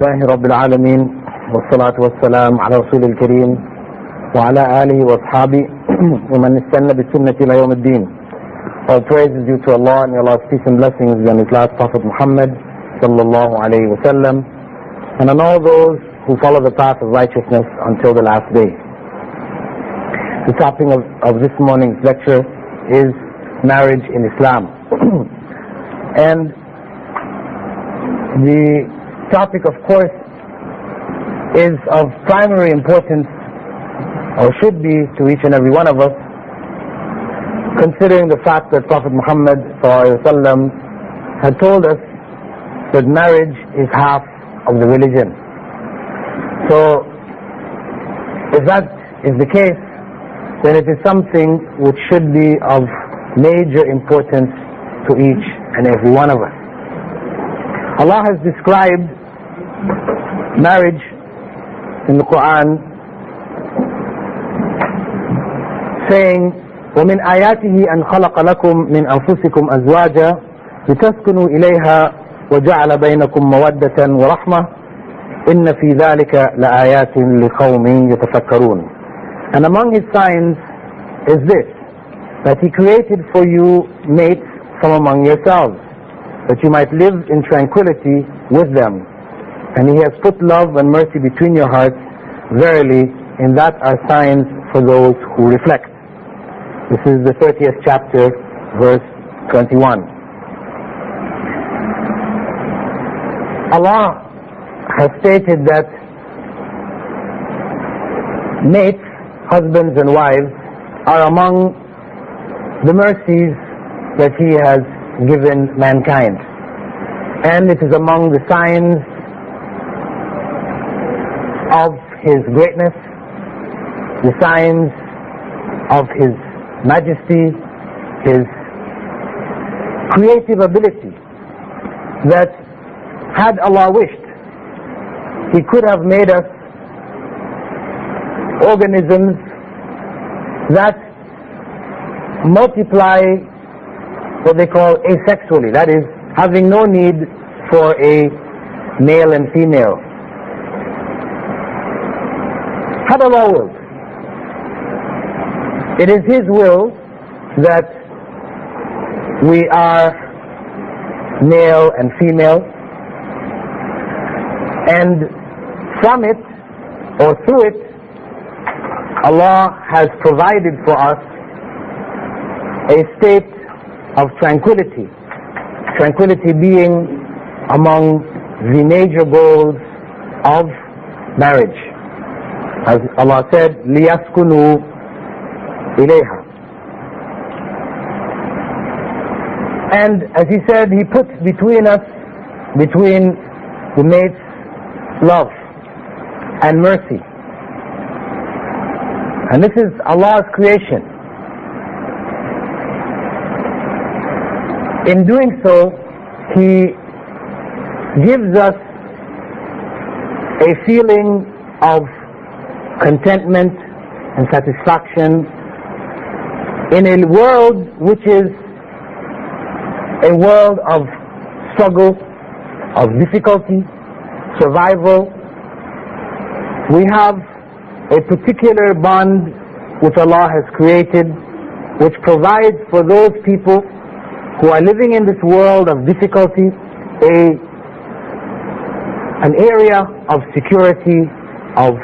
لله رب العالمين والصلاة والسلام على رسول الكريم وعلى آله وأصحابه ومن استنى بالسنة إلى يوم الدين. All praise is due to Allah, and Allah's peace and blessings be on His last Prophet Muhammad sallallahu alayhi wa sallam, and on all those who follow the path of righteousness until the last day. The topic of this morning's lecture is marriage in Islam. And the topic, of course, is of primary importance, or should be, to each and every one of us, considering the fact that Prophet Muhammad ﷺ had told us that marriage is half of the religion. So, if that is the case, then it is something which should be of major importance to each and every one of us. Allah has described marriage in the Qur'an saying, وَمِنْ آيَاتِهِ أَنْ خَلَقَ لَكُمْ مِنْ أَنفُسِكُمْ أَزْوَاجًا لِتَسْكُنُوا إِلَيْهَا وَجَعَلَ بَيْنَكُمْ مَوَدَّةً وَرَحْمَةً إِنَّ فِي ذَلِكَ لَآيَاتٍ لِقَوْمٍ يَتَفَكَّرُونَ. And among His signs is this, that He created for you mates from among yourselves, that you might live in tranquility with them. And He has put love and mercy between your hearts. Verily, in that are signs for those who reflect. This is the 30th chapter, verse 21. Allah has stated that mates, husbands and wives, are among the mercies that He has given mankind. And it is among the signs of His greatness, the signs of His majesty, His creative ability, that had Allah wished, He could have made us organisms that multiply what they call asexually, that is, having no need for a male and female. Had Allah willed, it is His will that we are male and female, and from it, or through it, Allah has provided for us a state of tranquility. Tranquility being among the major goals of marriage. As Allah said, لِيَسْكُنُوا إِلَيْهَا. And as He said, He puts between us, between the mates, love and mercy. And this is Allah's creation. In doing so, He gives us a feeling of contentment and satisfaction in a world which is a world of struggle, of difficulty, survival. We have a particular bond which Allah has created, which provides for those people who are living in this world of difficulty an area of security, of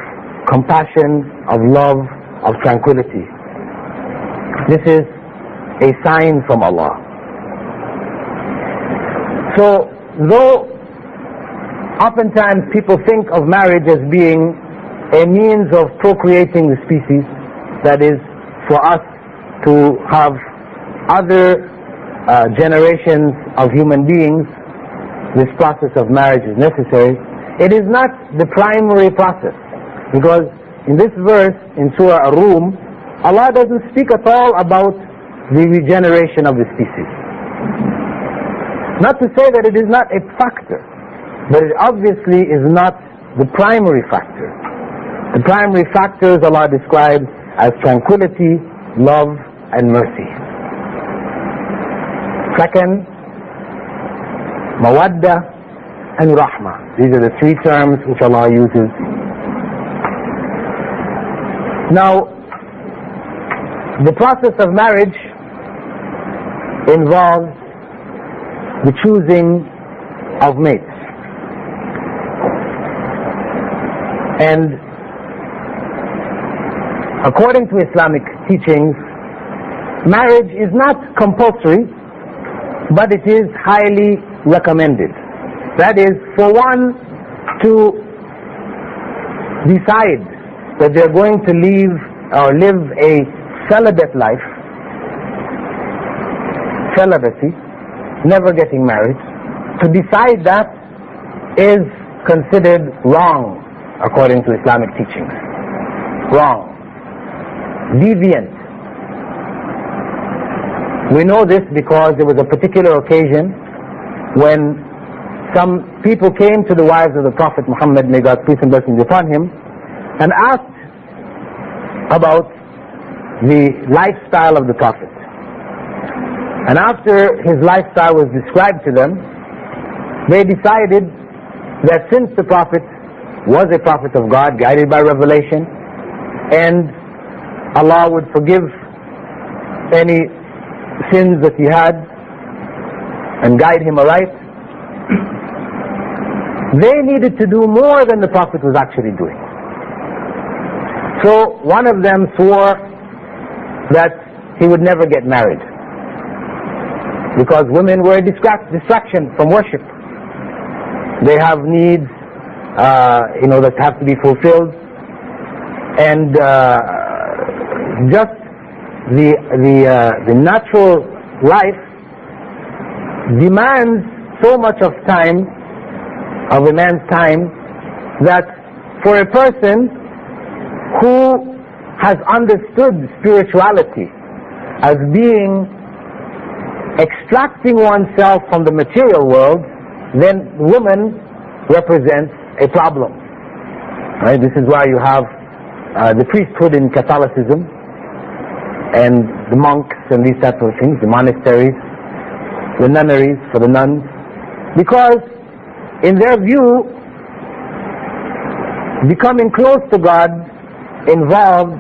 compassion, of love, of tranquility. This is a sign from Allah. So, though oftentimes people think of marriage as being a means of procreating the species, that is, for us to have other generations of human beings, this process of marriage is necessary. It is not the primary process, because in this verse in Surah Ar-Rum, Allah doesn't speak at all about the regeneration of the species. Not to say that it is not a factor, but it obviously is not the primary factor. The primary factors Allah describes as tranquility, love, and mercy. Second, mawadda and rahmah. These are the three terms which Allah uses. Now, the process of marriage involves the choosing of mates. And according to Islamic teachings, marriage is not compulsory, but it is highly recommended. That is, for one to decide that they're going to live a celibate life, celibacy, never getting married, to decide that is considered wrong according to Islamic teachings. Wrong. Deviant. We know this because there was a particular occasion when some people came to the wives of the Prophet Muhammad, may God's peace and blessings upon him, and asked about the lifestyle of the Prophet. And after his lifestyle was described to them, they decided that since the Prophet was a Prophet of God, guided by revelation, and Allah would forgive any sins that he had and guide him aright, they needed to do more than the Prophet was actually doing. So one of them swore that he would never get married because women were a distraction from worship. They have needs that have to be fulfilled, and just the natural life demands so much of a man's time, that for a person who has understood spirituality as being extracting oneself from the material world, then woman represents a problem. Right? This is why you have the priesthood in Catholicism and the monks and these types of things, the monasteries, the nunneries for the nuns, because in their view, becoming close to God involves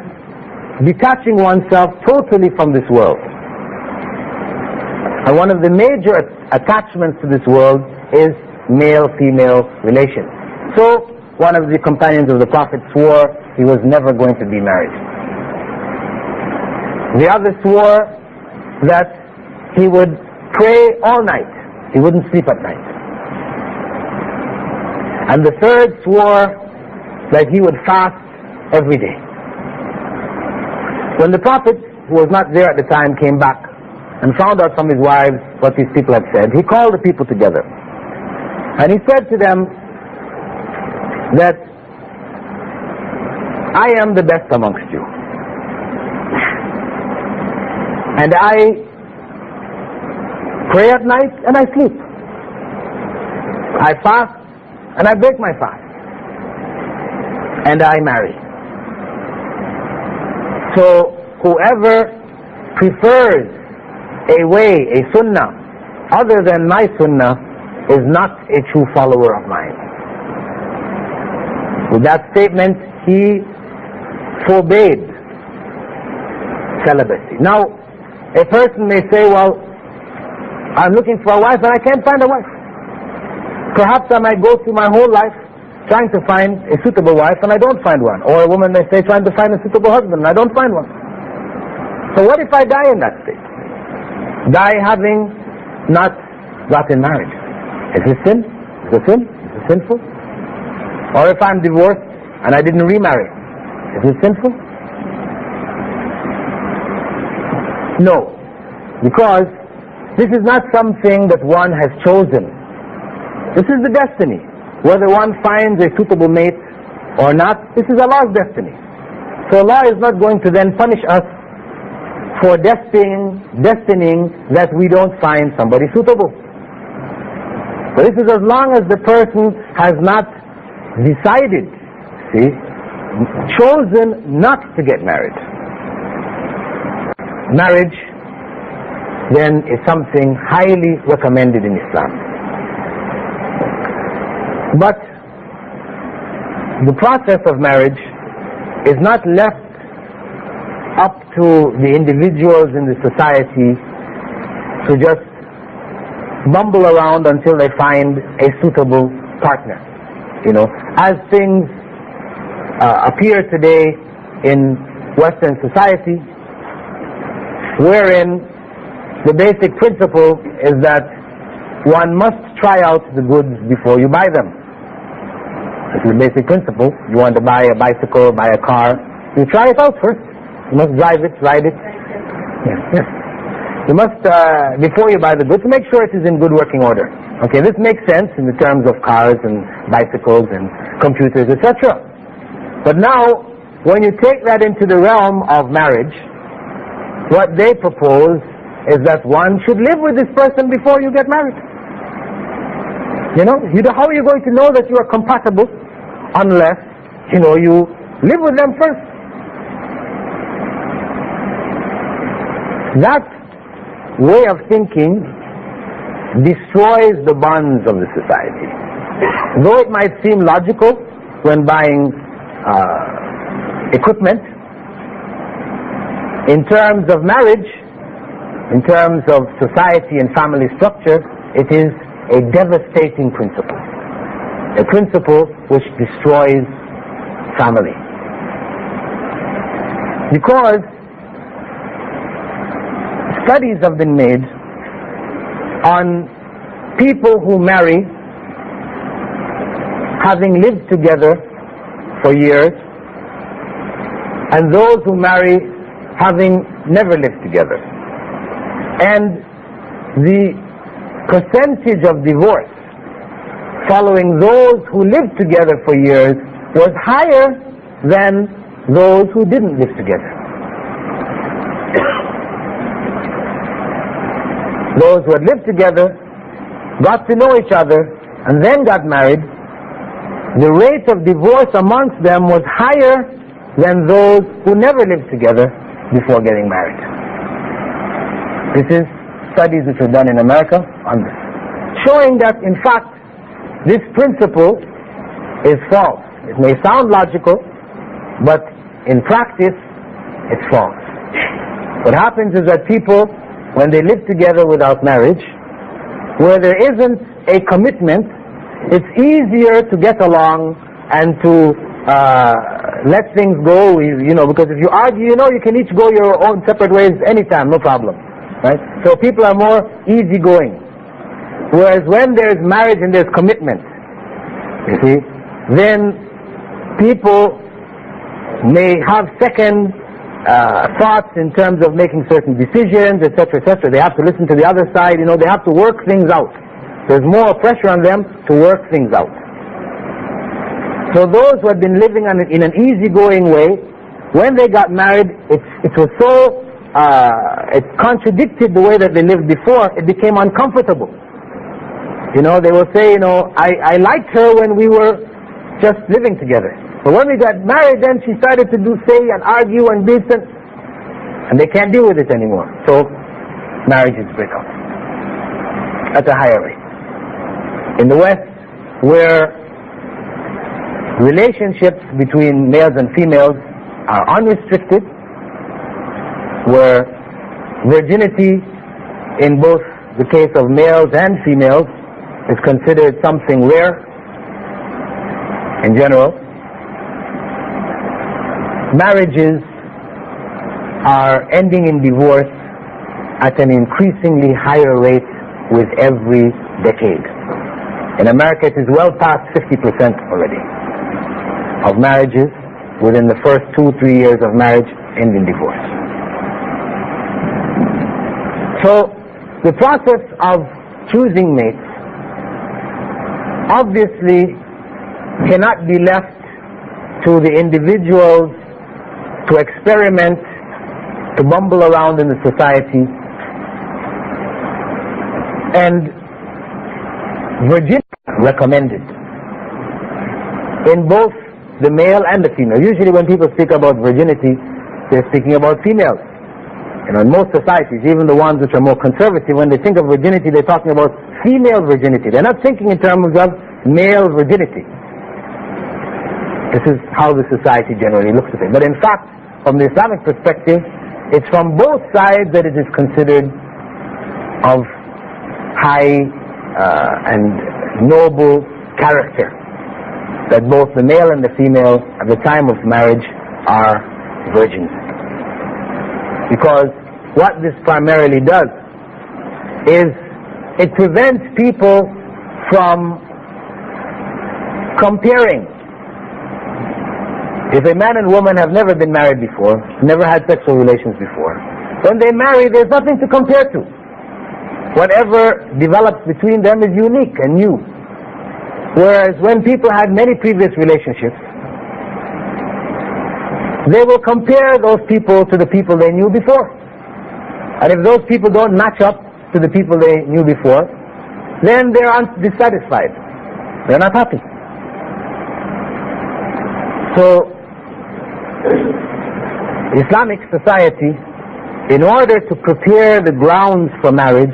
detaching oneself totally from this world. And one of the major attachments to this world is male-female relations. So one of the companions of the Prophet swore he was never going to be married. The other swore that he would pray all night. He wouldn't sleep at night. And the third swore that he would fast every day. When the Prophet, who was not there at the time, came back and found out from his wives what these people had said, he called the people together. And he said to them that I am the best amongst you. And I pray at night and I sleep. I fast and I break my fast. And I marry. So whoever prefers a way, a sunnah, other than my sunnah, is not a true follower of mine. With that statement, he forbade celibacy. Now, a person may say, well, I'm looking for a wife and I can't find a wife. Perhaps I might go through my whole life trying to find a suitable wife and I don't find one. Or a woman may say, trying to find a suitable husband and I don't find one. So what if I die in that state? Die having not gotten married. Is this sin? Is it sin? Is it sinful? Or if I'm divorced and I didn't remarry, is it sinful? No, because this is not something that one has chosen. This is the destiny. Whether one finds a suitable mate or not, this is Allah's destiny. So Allah is not going to then punish us for destining that we don't find somebody suitable. But this is as long as the person has not decided, chosen not to get married. Marriage then is something highly recommended in Islam. But the process of marriage is not left up to the individuals in the society to just bumble around until they find a suitable partner. As things appear today in Western society, wherein the basic principle is that one must try out the goods before you buy them. That's the basic principle. You want to buy a bicycle, buy a car, you try it out first. You must drive it, ride it. Yes. You must, before you buy the goods, make sure it is in good working order. Okay, this makes sense in the terms of cars and bicycles and computers, etc. But now, when you take that into the realm of marriage, what they propose is that one should live with this person before you get married. How are you going to know that you are compatible unless, you live with them first? That way of thinking destroys the bonds of the society. Though it might seem logical when buying equipment, in terms of marriage, in terms of society and family structure, it is a devastating principle. A principle which destroys family. Because studies have been made on people who marry having lived together for years and those who marry having never lived together. And the percentage of divorce following those who lived together for years was higher than those who didn't live together. Those who had lived together, got to know each other, and then got married, the rate of divorce amongst them was higher than those who never lived together before getting married. This is studies which were done in America on this, showing that in fact this principle is false. It may sound logical, but in practice it's false. What happens is that people, when they live together without marriage, where there isn't a commitment, it's easier to get along and to let things go, because if you argue, you can each go your own separate ways anytime, no problem, right? So people are more easygoing. Whereas when there's marriage and there's commitment, you see, then people may have second thoughts in terms of making certain decisions, etc., etc. They have to listen to the other side, they have to work things out. There's more pressure on them to work things out. So those who had been living in an easygoing way, when they got married, it was so, it contradicted the way that they lived before, it became uncomfortable. They will say, I liked her when we were just living together. But when we got married, then she started to say and argue and this, and they can't deal with it anymore. So marriages break up at a higher rate. In the West, where relationships between males and females are unrestricted, where virginity in both the case of males and females is considered something rare in general, marriages are ending in divorce at an increasingly higher rate with every decade. In America, it is well past 50% already of marriages within the first 2-3 years of marriage end in divorce. So the process of choosing mates obviously cannot be left to the individuals to experiment, to bumble around in the society. And virginity recommended in both the male and the female. Usually when people speak about virginity, they're speaking about females. In most societies, even the ones which are more conservative, when they think of virginity, they're talking about female virginity. They're not thinking in terms of male virginity. This is how the society generally looks at it. But in fact, from the Islamic perspective, it's from both sides that it is considered of high and noble character, that both the male and the female at the time of marriage are virgins. Because what this primarily does is it prevents people from comparing. If a man and woman have never been married before, never had sexual relations before, when they marry, there's nothing to compare to. Whatever develops between them is unique and new. Whereas when people had many previous relationships, they will compare those people to the people they knew before. And if those people don't match up to the people they knew before, then they're dissatisfied. They're not happy. So, Islamic society, in order to prepare the grounds for marriage,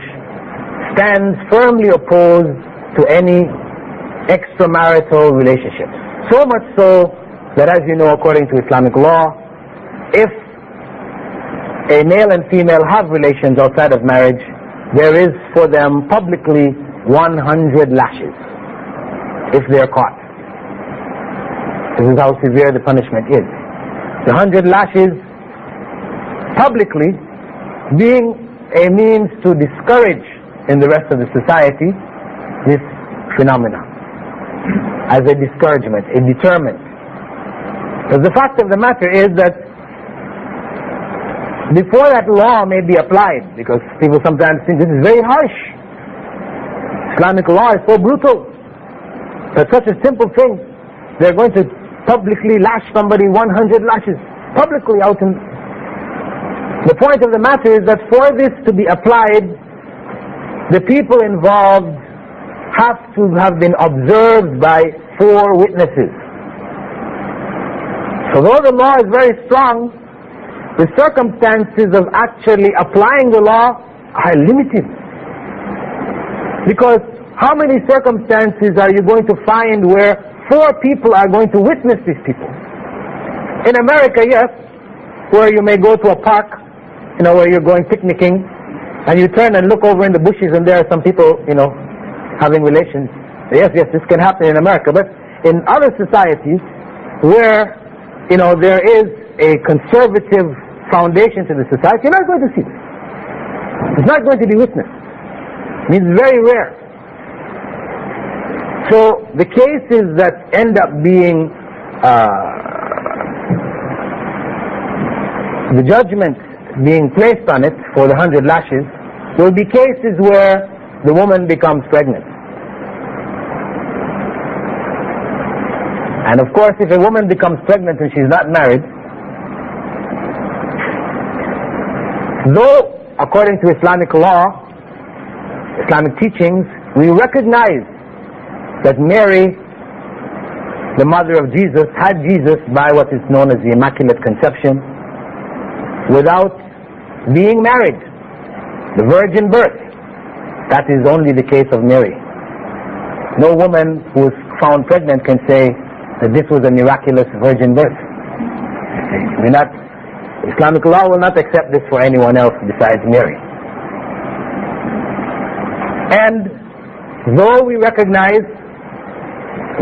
stands firmly opposed to any extramarital relationships. So much so that, as you know, according to Islamic law, if a male and female have relations outside of marriage, there is for them publicly 100 lashes if they are caught. This is how severe the punishment is. The 100 lashes publicly being a means to discourage in the rest of the society this phenomena, as a discouragement, a deterrent. Because the fact of the matter is that before that law may be applied, because people sometimes think this is very harsh, Islamic law is so brutal, that such a simple thing, they're going to publicly lash somebody 100 lashes, publicly out in... The point of the matter is that for this to be applied, the people involved have to have been observed by 4 witnesses. So though the law is very strong, the circumstances of actually applying the law are limited. Because how many circumstances are you going to find where 4 people are going to witness these people? In America, yes, where you may go to a park, where you're going picnicking, and you turn and look over in the bushes and there are some people, having relations. Yes, this can happen in America. But in other societies where, there is a conservative foundation to the society, you're not going to see this. It's not going to be witnessed. It's very rare. So the cases that end up being the judgment being placed on it for the 100 lashes will be cases where the woman becomes pregnant. And of course, if a woman becomes pregnant and she's not married, though according to Islamic law, Islamic teachings, we recognize that Mary, the mother of Jesus, had Jesus by what is known as the Immaculate Conception without being married, the virgin birth. That is only the case of Mary. No woman who is found pregnant can say that this was a miraculous virgin birth. Islamic law will not accept this for anyone else besides Mary. And though we recognize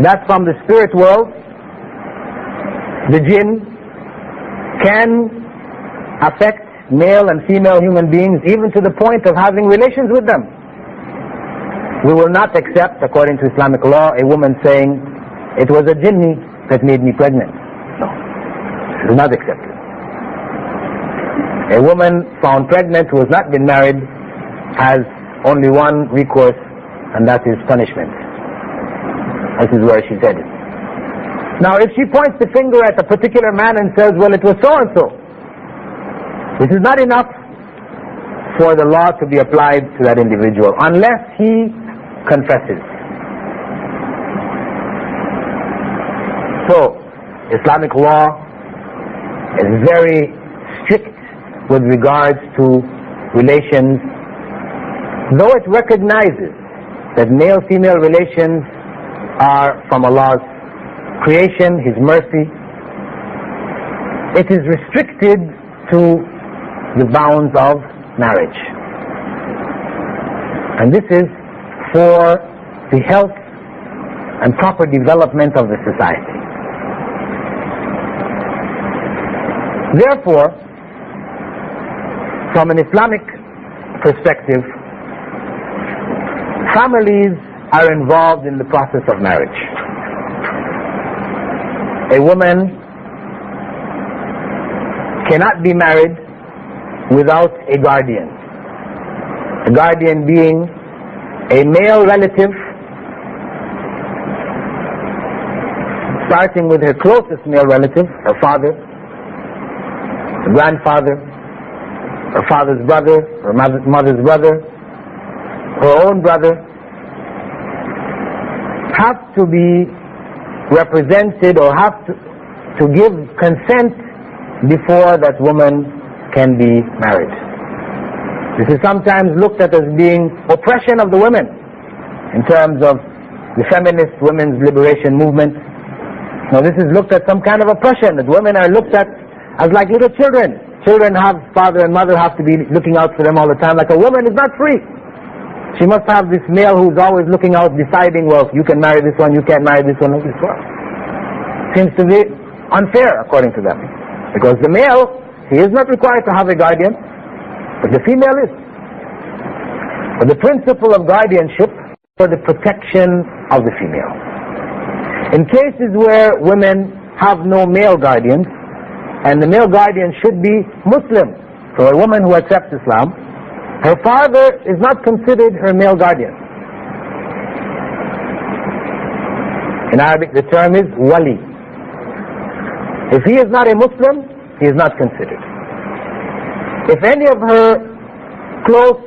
that from the spirit world, the jinn can affect male and female human beings even to the point of having relations with them, we will not accept, according to Islamic law, a woman saying, it was a jinni that made me pregnant. No, we will not accept it. A woman found pregnant who has not been married has only one recourse, and that is punishment. This is where she's headed. Now, if she points the finger at a particular man and says, well, it was so-and-so, this is not enough for the law to be applied to that individual unless he confesses. So, Islamic law is very strict with regards to relations, though it recognizes that male-female relations are from Allah's creation, His mercy. It is restricted to the bounds of marriage. And this is for the health and proper development of the society. Therefore, from an Islamic perspective, families are involved in the process of marriage. A woman cannot be married without a guardian. A guardian being a male relative, starting with her closest male relative, her father, her grandfather, her father's brother, her mother's brother, her own brother, have to be represented or have to give consent before that woman can be married. This is sometimes looked at as being oppression of the women in terms of the feminist women's liberation movement. Now this is looked at some kind of oppression, that women are looked at as like little children. Children have father and mother have to be looking out for them all the time. Like a woman is not free. She must have this male who's always looking out, deciding, well, you can marry this one, you can't marry this one, this one. Seems to be unfair according to them. Because the male, he is not required to have a guardian, but the female is. But the principle of guardianship for the protection of the female. In cases where women have no male guardians, and the male guardian should be Muslim, so a woman who accepts Islam, her father is not considered her male guardian. In Arabic the term is wali. If he is not a Muslim, he is not considered. If any of her close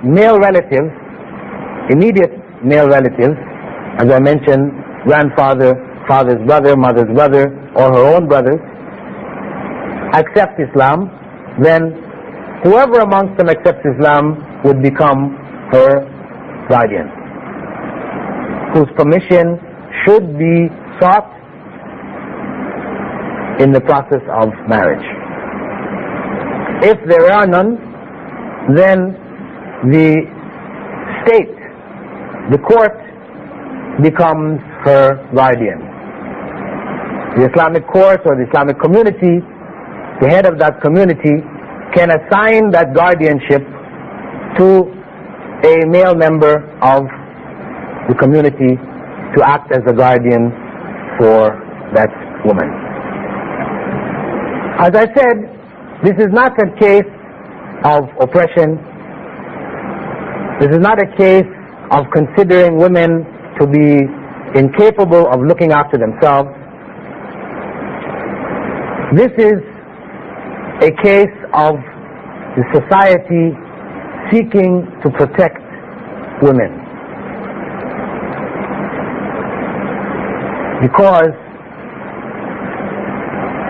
male relatives, immediate male relatives, as I mentioned, grandfather, father's brother, mother's brother, or her own brothers, accept Islam, then whoever amongst them accepts Islam would become her guardian, whose permission should be sought in the process of marriage. If there are none, then the state, the court, becomes her guardian. The Islamic court or the Islamic community, the head of that community, can assign that guardianship to a male member of the community to act as a guardian for that woman. As I said, this is not a case of oppression. This is not a case of considering women to be incapable of looking after themselves. This is a case of the society seeking to protect women. Because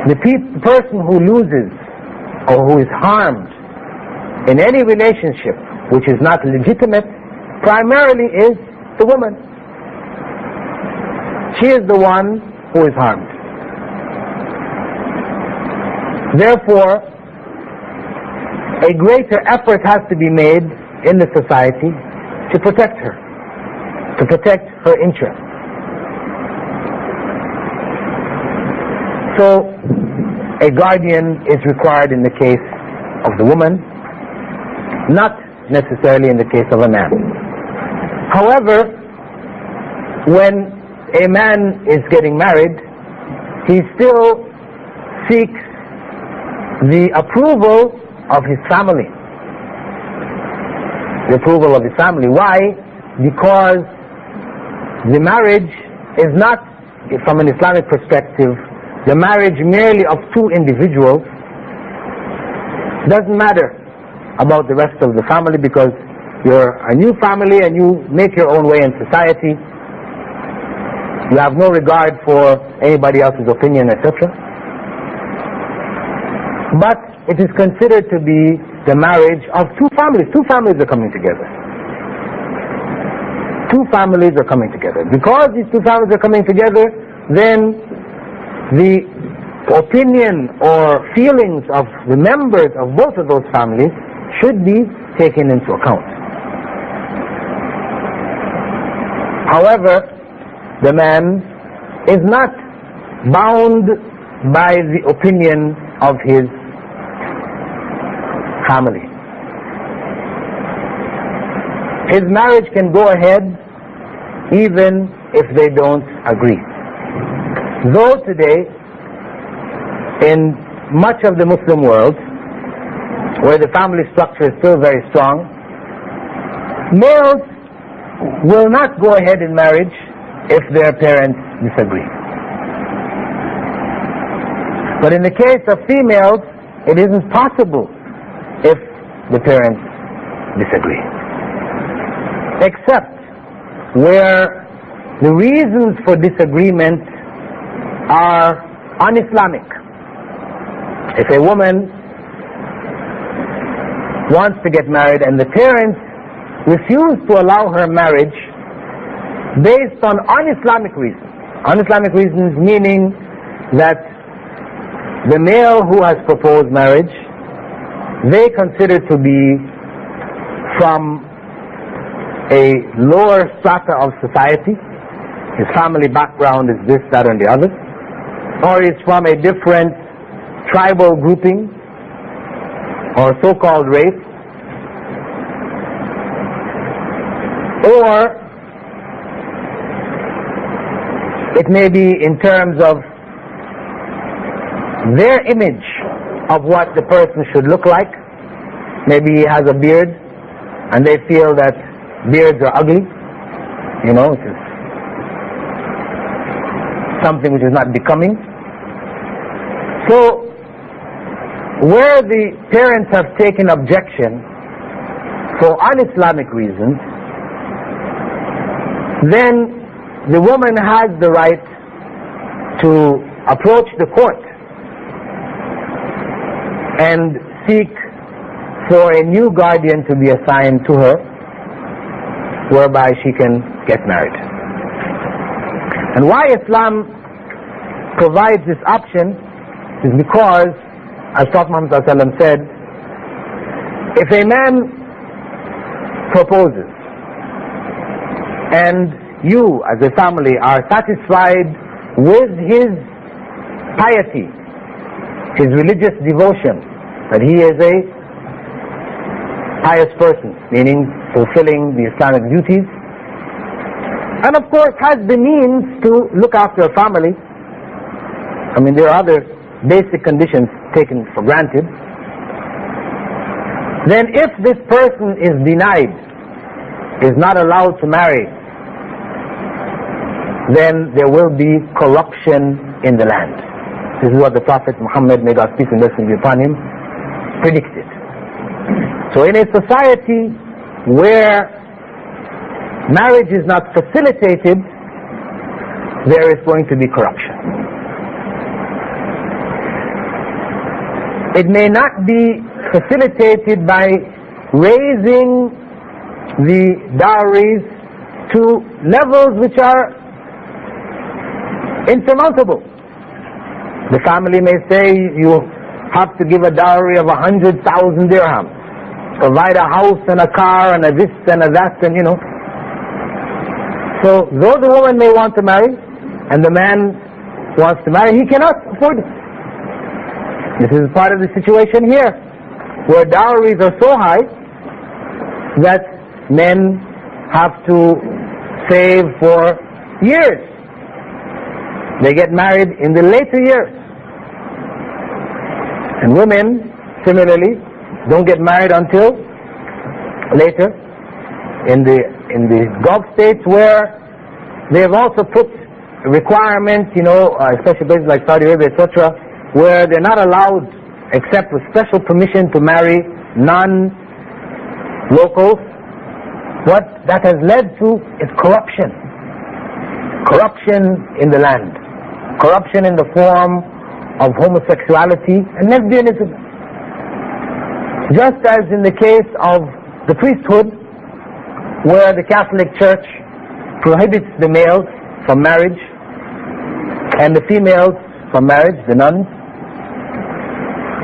the person who loses or who is harmed in any relationship which is not legitimate primarily is the woman. She is the one who is harmed. Therefore, a greater effort has to be made in the society to protect her, to protect her interests. So, a guardian is required in the case of the woman, not necessarily in the case of a man. However, when a man is getting married, he still seeks the approval of his family. The approval of his family. Why? Because the marriage is not, from an Islamic perspective, the marriage merely of two individuals. Doesn't matter about the rest of the family, because you're a new family and you make your own way in society. You have no regard for anybody else's opinion, etc. But it is considered to be the marriage of two families. Two families are coming together. two families are coming together. Because these two families are coming together, then the opinion or feelings of the members of both of those families should be taken into account. However, the man is not bound by the opinion of his family. His marriage can go ahead even if they don't agree. Though today, in much of the Muslim world, where the family structure is still very strong, males will not go ahead in marriage if their parents disagree. But in the case of females, it isn't possible if the parents disagree. Except where the reasons for disagreement are un-Islamic. If a woman wants to get married and the parents refuse to allow her marriage based on un-Islamic reasons. Un-Islamic reasons meaning that the male who has proposed marriage, they consider to be from a lower strata of society. His family background is this, that, and the other. Or is from a different tribal grouping or so-called race. Or it may be in terms of their image of what the person should look like. Maybe he has a beard and they feel that beards are ugly. You know, it is something which is not becoming. So, where the parents have taken objection for un-Islamic reasons, then the woman has the right to approach the court and seek for a new guardian to be assigned to her, whereby she can get married. And why Islam provides this option is because, as Prophet Muhammad ﷺ said, if a man proposes and you as a family are satisfied with his piety, his religious devotion, that he is a pious person, meaning fulfilling the Islamic duties, and of course has the means to look after a family. I mean, there are other basic conditions taken for granted. Then if this person is denied, is not allowed to marry, then there will be corruption in the land. This is what the Prophet Muhammad, may God's peace and blessing be upon him, predicted. So in a society where marriage is not facilitated, there is going to be corruption. It may not be facilitated by raising the dowries to levels which are insurmountable. The family may say you have to give a dowry of 100,000 dirhams, provide a house and a car and a this and a that, and you know. So though the woman may want to marry and the man wants to marry, he cannot afford it. This is part of the situation here, where dowries are so high that men have to save for years. They get married in the later years. And women, similarly, don't get married until later. In the Gulf states, where they have also put requirements, you know, especially places like Saudi Arabia, etc., where they're not allowed, except with special permission, to marry non-locals. What that has led to is corruption. Corruption in the land. Corruption in the form of homosexuality and lesbianism. Just as in the case of the priesthood, where the Catholic Church prohibits the males from marriage and the females from marriage, the nuns.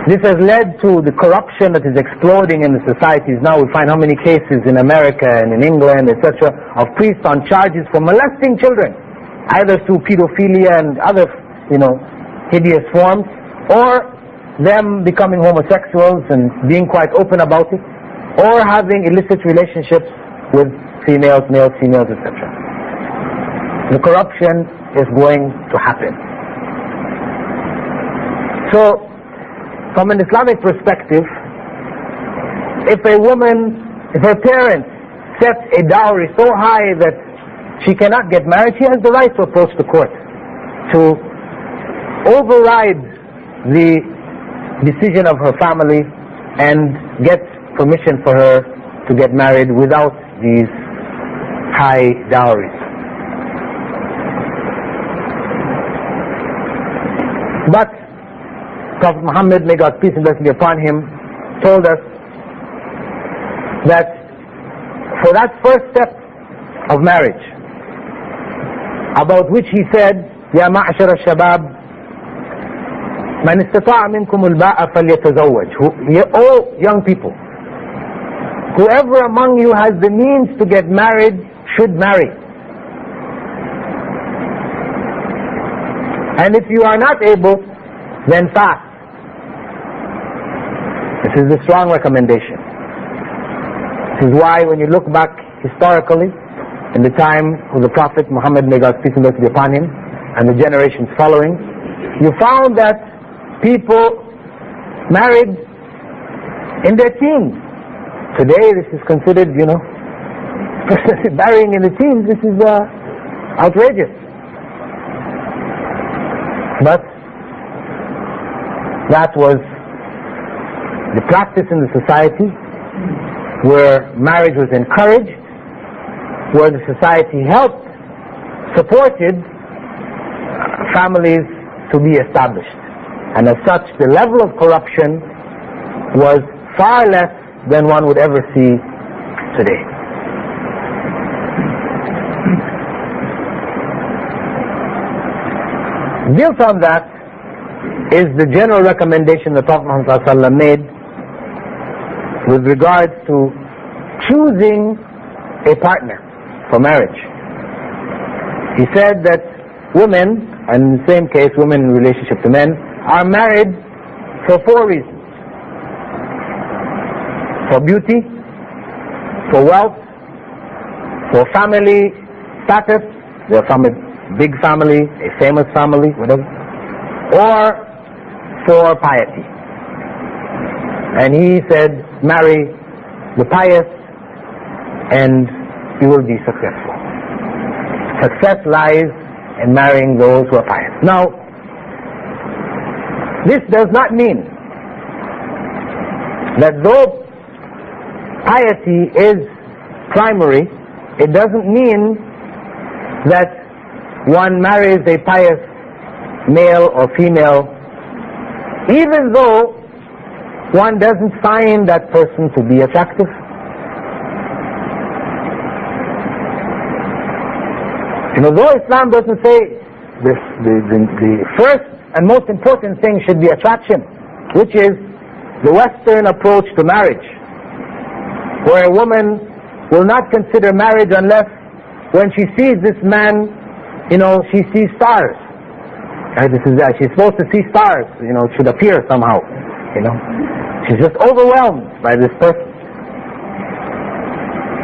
This has led to the corruption that is exploding in the societies now. We find how many cases in America and in England, etc., of priests on charges for molesting children, either through pedophilia and other, hideous forms, or them becoming homosexuals and being quite open about it, or having illicit relationships with females, males, females, etc. The corruption is going to happen. So, from an Islamic perspective, if her parents set a dowry so high that she cannot get married, she has the right to approach the court to override the decision of her family and get permission for her to get married without these high dowries. But Prophet Muhammad, may God's peace and blessing be upon him, told us that for that first step of marriage, about which he said, Ya ma'ashar al-shabab, man istata'a minkum al-ba'a falyatazawwaj. All young people, whoever among you has the means to get married should marry. And if you are not able, then fast. This is the strong recommendation. This is why when you look back historically, in the time of the Prophet Muhammad, may God's peace and blessing be upon him, and the generations following, you found that people married in their teens. Today this is considered, marrying in the teens, this is outrageous. But that was the practice in the society, where marriage was encouraged, where the society helped, supported families to be established. And as such, the level of corruption was far less than one would ever see today. Built on that is the general recommendation the Prophet Muhammad ﷺ made with regards to choosing a partner for marriage. He said that women, and in the same case women in relationship to men, are married for 4 reasons: for beauty, for wealth, for family status, they're from a big family, a famous family, whatever, or for piety. And he said, marry the pious and you will be successful. Success lies in marrying those who are pious. Now, this does not mean that though piety is primary, it doesn't mean that one marries a pious male or female even though one doesn't find that person to be attractive. Though Islam doesn't say this, the first and most important thing should be attraction, which is the Western approach to marriage, where a woman will not consider marriage unless when she sees this man, she sees stars. She's supposed to see stars, it should appear somehow, She's just overwhelmed by this person.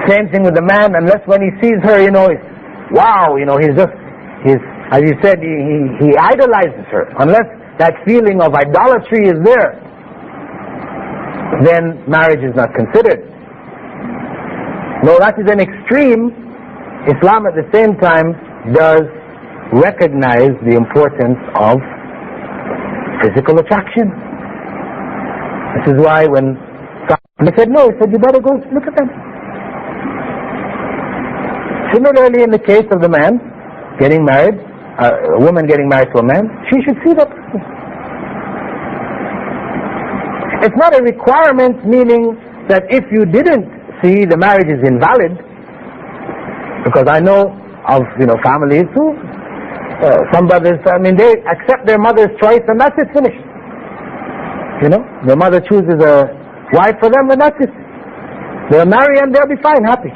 Same thing with the man, unless when he sees her, wow, he's as you said, he idolizes her. Unless that feeling of idolatry is there, then marriage is not considered. No, that is an extreme. Islam at the same time does recognize the importance of physical attraction. This is why when he said no, he said you better go look at them. Similarly, in the case of the man getting married, a woman getting married to a man, she should see that person. It's not a requirement, meaning that if you didn't see, the marriage is invalid. Because I know of families too. Some brothers, they accept their mother's choice and that's it, finished. Their mother chooses a wife for them and that's it. They'll marry and they'll be fine, happy.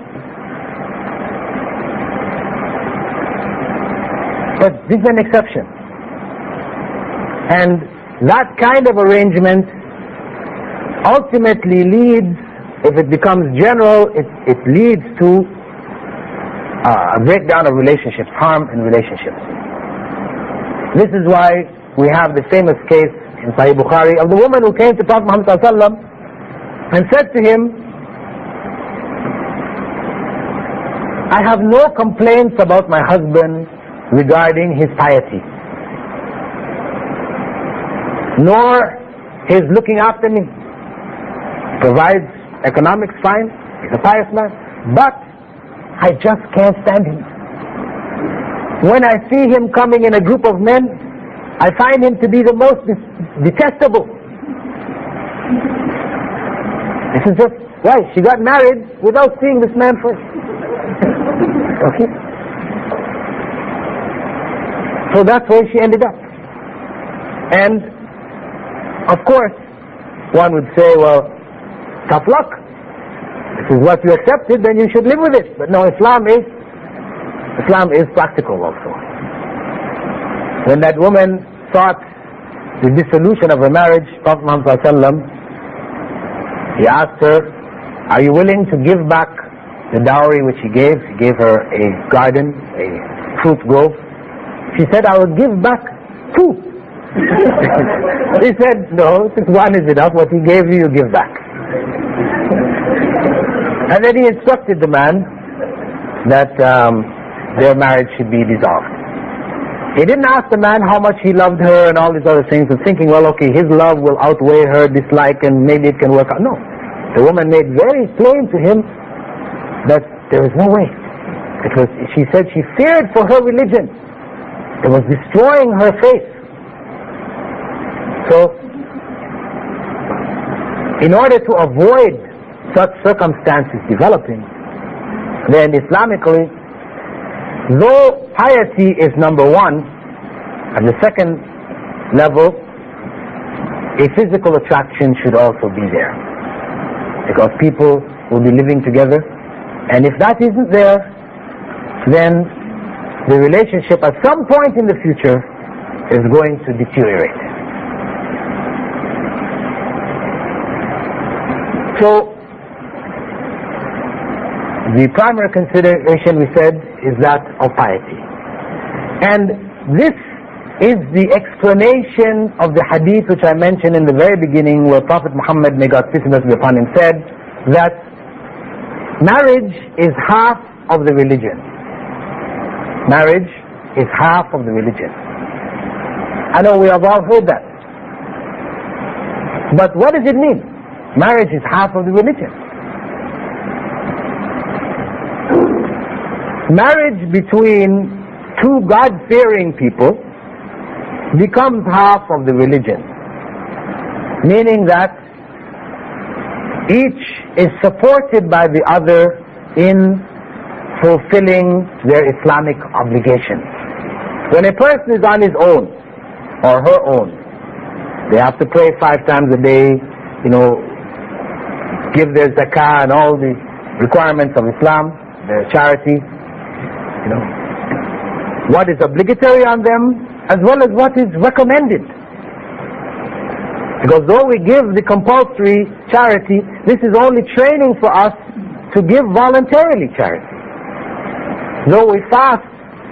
But this is an exception. And that kind of arrangement ultimately leads, if it becomes general, it leads to a breakdown of relationships, harm in relationships. This is why we have the famous case in Sahih Bukhari of the woman who came to Prophet Muhammad ﷺ and said to him, I have no complaints about my husband regarding his piety, nor his looking after me. Provides economics fine, he's a pious man, but I just can't stand him. When I see him coming in a group of men, I find him to be the most detestable. This is just why she got married without seeing this man first. Okay? So that's where she ended up. And of course, one would say, well, tough luck. This is what you accepted, then you should live with it. But no, Islam is practical also. When that woman sought the dissolution of her marriage, Prophet Muhammad ﷺ, he asked her, are you willing to give back the dowry which he gave? He gave her a garden, a fruit grove. She said, I will give back 2. He said, no, since 1 is enough, what he gave you, you give back. And then he instructed the man that their marriage should be dissolved. He didn't ask the man how much he loved her and all these other things, and thinking, well, okay, his love will outweigh her dislike and maybe it can work out. No. The woman made very plain to him that there is no way. Because she said she feared for her religion. It was destroying her faith. So, in order to avoid such circumstances developing, then Islamically, though piety is number 1, at the second level, a physical attraction should also be there. Because people will be living together, and if that isn't there, then the relationship at some point in the future is going to deteriorate. So, the primary consideration, we said, is that of piety. And this is the explanation of the hadith which I mentioned in the very beginning, where Prophet Muhammad, may God's peace and blessings be upon him, said that marriage is half of the religion. Marriage is half of the religion. I know we have all heard that. But what does it mean? Marriage is half of the religion. Marriage between two God-fearing people becomes half of the religion, meaning that each is supported by the other in fulfilling their Islamic obligations. When a person is on his own or her own, they have to pray 5 times a day, give their zakah and all the requirements of Islam, their charity, what is obligatory on them as well as what is recommended. Because though we give the compulsory charity, this is only training for us to give voluntarily charity. Though we fast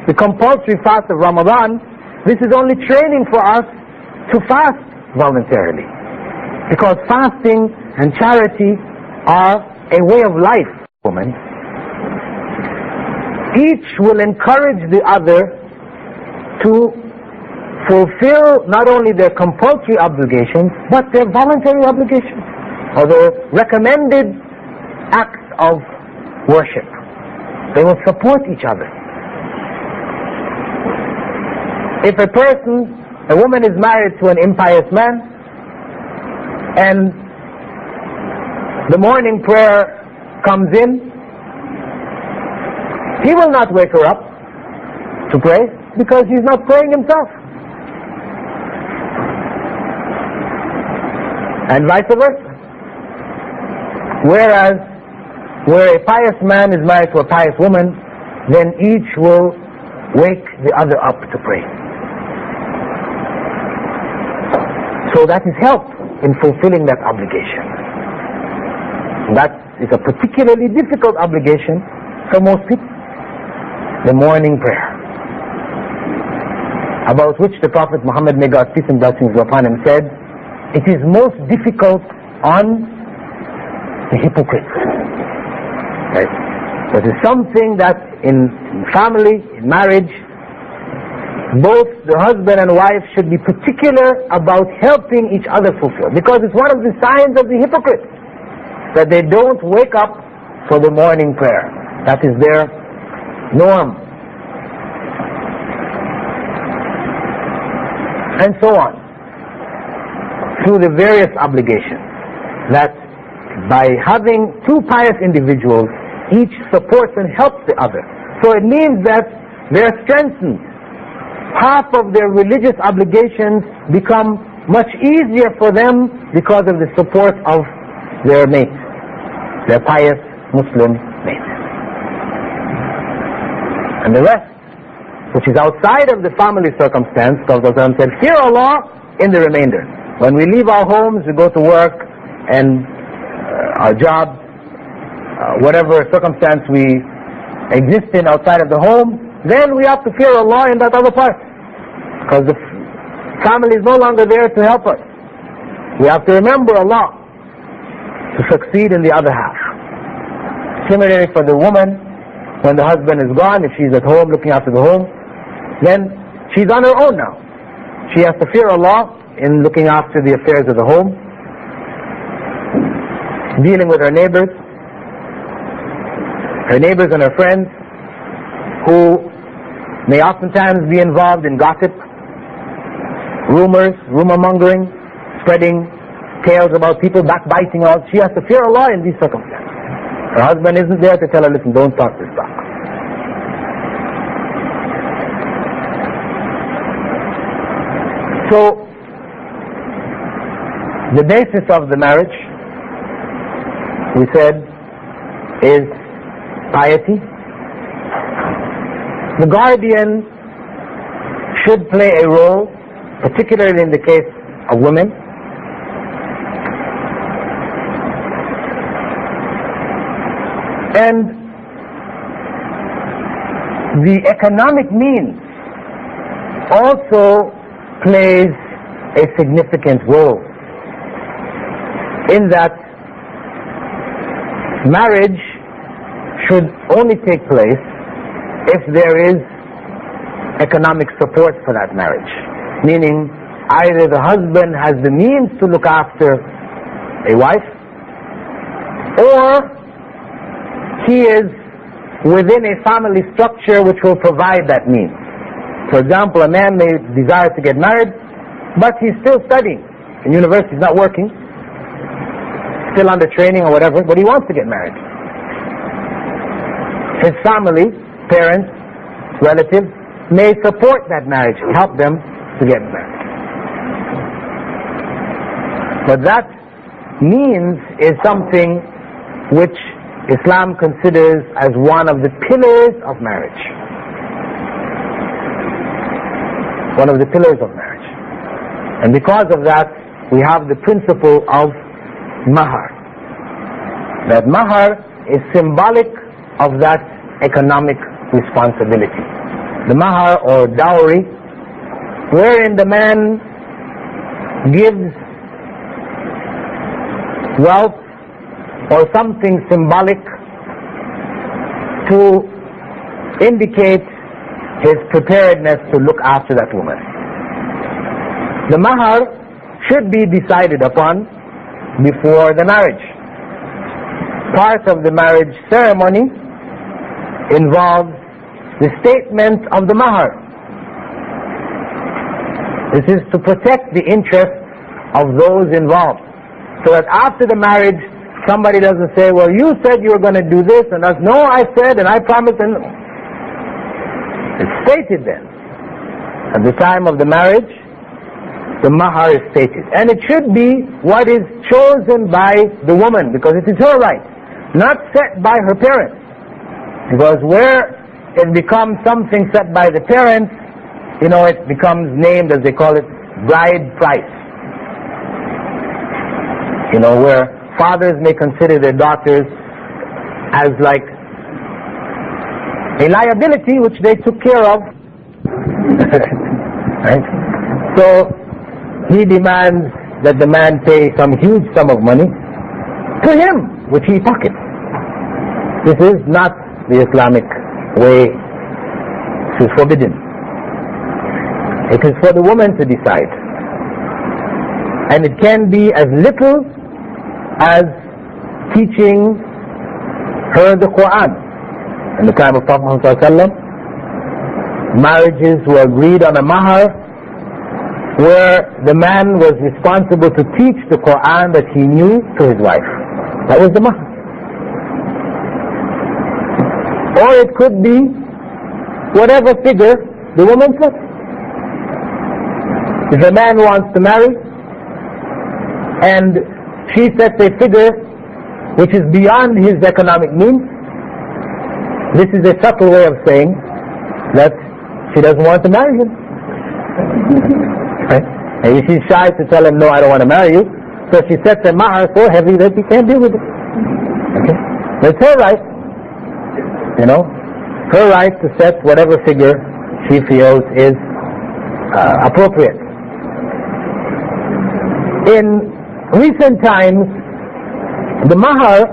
the compulsory fast of Ramadan, this is only training for us to fast voluntarily. Because fasting and charity are a way of life, woman. Each will encourage the other to fulfill not only their compulsory obligations, but their voluntary obligations, or their recommended acts of worship. They will support each other. If a woman is married to an impious man, and the morning prayer comes in, he will not wake her up to pray? Because he's not praying himself. And vice versa. Whereas, where a pious man is married to a pious woman, then each will wake the other up to pray. So that is help in fulfilling that obligation. That is a particularly difficult obligation for most people. The morning prayer, about which the Prophet Muhammad, may God's peace and blessings be upon him, said, it is most difficult on the hypocrites. Right? That is something that in family, in marriage, both the husband and wife should be particular about helping each other fulfill. Because it's one of the signs of the hypocrites, that they don't wake up for the morning prayer. That is their norm. And so on. Through the various obligations, that by having two pious individuals, each supports and helps the other. So it means that they're strengthened. Half of their religious obligations become much easier for them because of the support of their mates, their pious Muslim mates. And the rest, which is outside of the family circumstance, Prophet said, fear Allah in the remainder. When we leave our homes, we go to work and our jobs, whatever circumstance we exist in outside of the home, then we have to fear Allah in that other part. Because the family is no longer there to help us. We have to remember Allah to succeed in the other half. Similarly for the woman, when the husband is gone, if she's at home looking after the home, then she's on her own now. She has to fear Allah in looking after the affairs of the home, dealing with her neighbors and her friends, who may oftentimes be involved in gossip, rumors, rumor mongering, spreading tales about people, backbiting. All. She has to fear Allah in these circumstances. Her husband isn't there to tell her, listen, don't talk this talk. So, the basis of the marriage, we said, is piety. The guardian should play a role, particularly in the case of women. And the economic means also plays a significant role, in that marriage should only take place if there is economic support for that marriage. Meaning, either the husband has the means to look after a wife, or he is within a family structure which will provide that means. For example, a man may desire to get married, but he's still studying in university, he's not working, still under training or whatever, but he wants to get married. His family, parents, relatives, may support that marriage, help them to get married. But that means is something which Islam considers as one of the pillars of marriage. One of the pillars of marriage. And because of that, we have the principle of mahar. That mahar is symbolic of that economic responsibility. The mahar, or dowry, wherein the man gives wealth or something symbolic to indicate his preparedness to look after that woman. The mahar should be decided upon before the marriage. Part of the marriage ceremony involves the statement of the mahar. This is to protect the interests of those involved, so that after the marriage somebody doesn't say, well, you said you were going to do this, and that's, no, I said and I promised. And It's stated then. At the time of the marriage, the mahar is stated. And it should be what is chosen by the woman, because it is her right, not set by her parents. Because where it becomes something set by the parents, it becomes named, as they call it, bride price. Where fathers may consider their daughters as like a liability which they took care of. Right? So he demands that the man pay some huge sum of money to him, which he pockets. This is not the Islamic way. This is forbidden. It is for the woman to decide. And it can be as little as teaching her the Qur'an. In the time of Prophet ﷺ, marriages were agreed on a mahar where the man was responsible to teach the Qur'an that he knew to his wife. That was the mahar. Or it could be whatever figure the woman sets. If a man wants to marry and she sets a figure which is beyond his economic means, this is a subtle way of saying that she doesn't want to marry him. Right? Maybe she's shy to tell him, no, I don't want to marry you. So she sets a mahar so heavy that he can't deal with it. Okay? It's her right. Her right to set whatever figure she feels is appropriate. In recent times, the mahar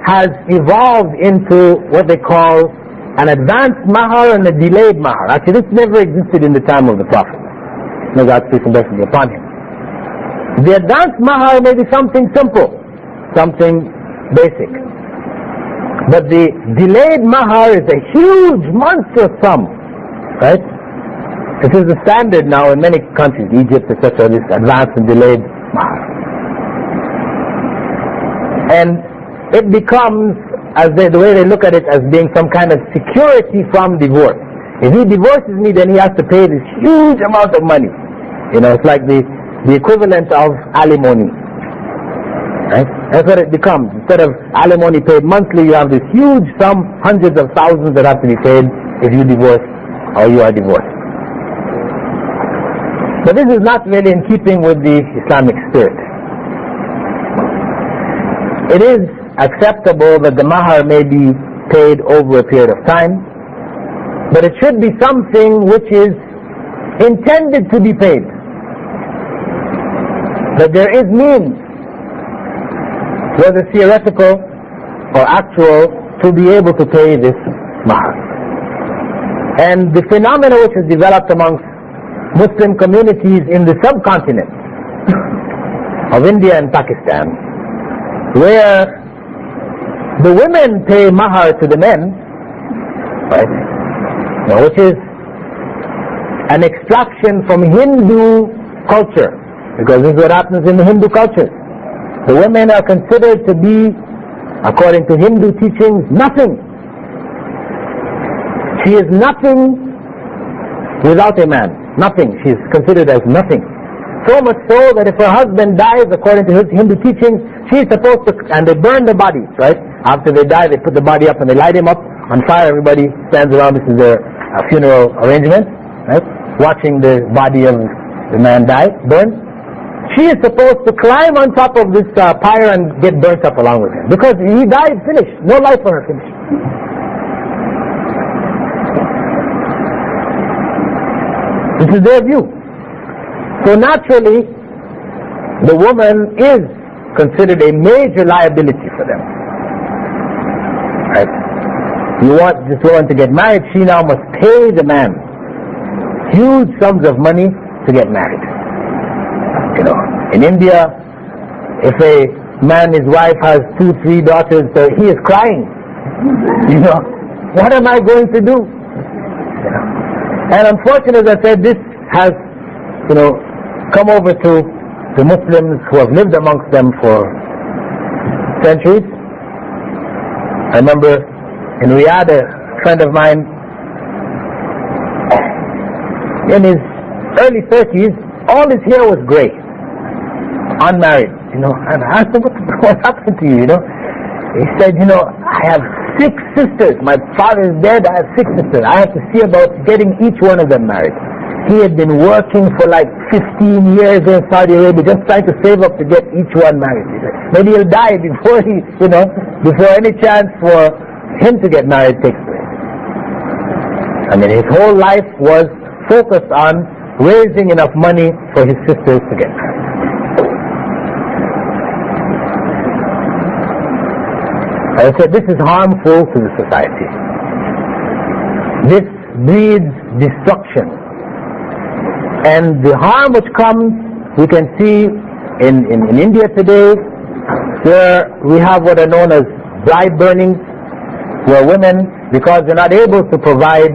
has evolved into what they call an advanced mahar and a delayed mahar. Actually, this never existed in the time of the Prophet. May God's peace and blessings be upon him. The advanced mahar may be something simple, something basic. But the delayed mahar is a huge monster sum, right? This is the standard now in many countries, Egypt, etc., this advanced and delayed mahar. And it becomes, the way they look at it, as being some kind of security from divorce. If he divorces me, then he has to pay this huge amount of money. It's like the equivalent of alimony. Right? That's what it becomes. Instead of alimony paid monthly, you have this huge sum, hundreds of thousands that have to be paid if you divorce or you are divorced. But this is not really in keeping with the Islamic spirit. It is acceptable that the mahar may be paid over a period of time, but it should be something which is intended to be paid. That there is means, whether theoretical or actual, to be able to pay this mahar. And the phenomena which has developed amongst Muslim communities in the subcontinent of India and Pakistan, where the women pay mahar to the men, right? Which is an extraction from Hindu culture, because this is what happens in the Hindu culture. The women are considered to be, according to Hindu teachings, nothing. She is nothing without a man. Nothing. She is considered as nothing. So much so that if her husband dies, according to his Hindu teachings, she is supposed to, and they burn the bodies, right? After they die, they put the body up and they light him up on fire. Everybody stands around. This is their funeral arrangement, right? Watching the body of the man die, burn. She is supposed to climb on top of this pyre and get burnt up along with him. Because he died, finished. No life for her, finished. This is their view. So naturally, the woman is considered a major liability for them. Right? You want this woman to get married, she now must pay the man huge sums of money to get married. In India, if a man, his wife has 2, 3 daughters, he is crying. What am I going to do? And unfortunately, as I said, this has, come over to the Muslims who have lived amongst them for centuries. I remember in Riyadh, a friend of mine in his early 30s, all his hair was gray, unmarried, and I asked him, what happened to you, He said, I have 6 sisters. My father is dead, I have 6 sisters. I have to see about getting each one of them married. He had been working for like 15 years in Saudi Arabia, just trying to save up to get each one married. He said, maybe he'll die before before any chance for him to get married takes place. His whole life was focused on raising enough money for his sisters to get married. As I said, this is harmful to the society. This breeds destruction. And the harm which comes, we can see in India today, where we have what are known as bride burnings, where women, because they're not able to provide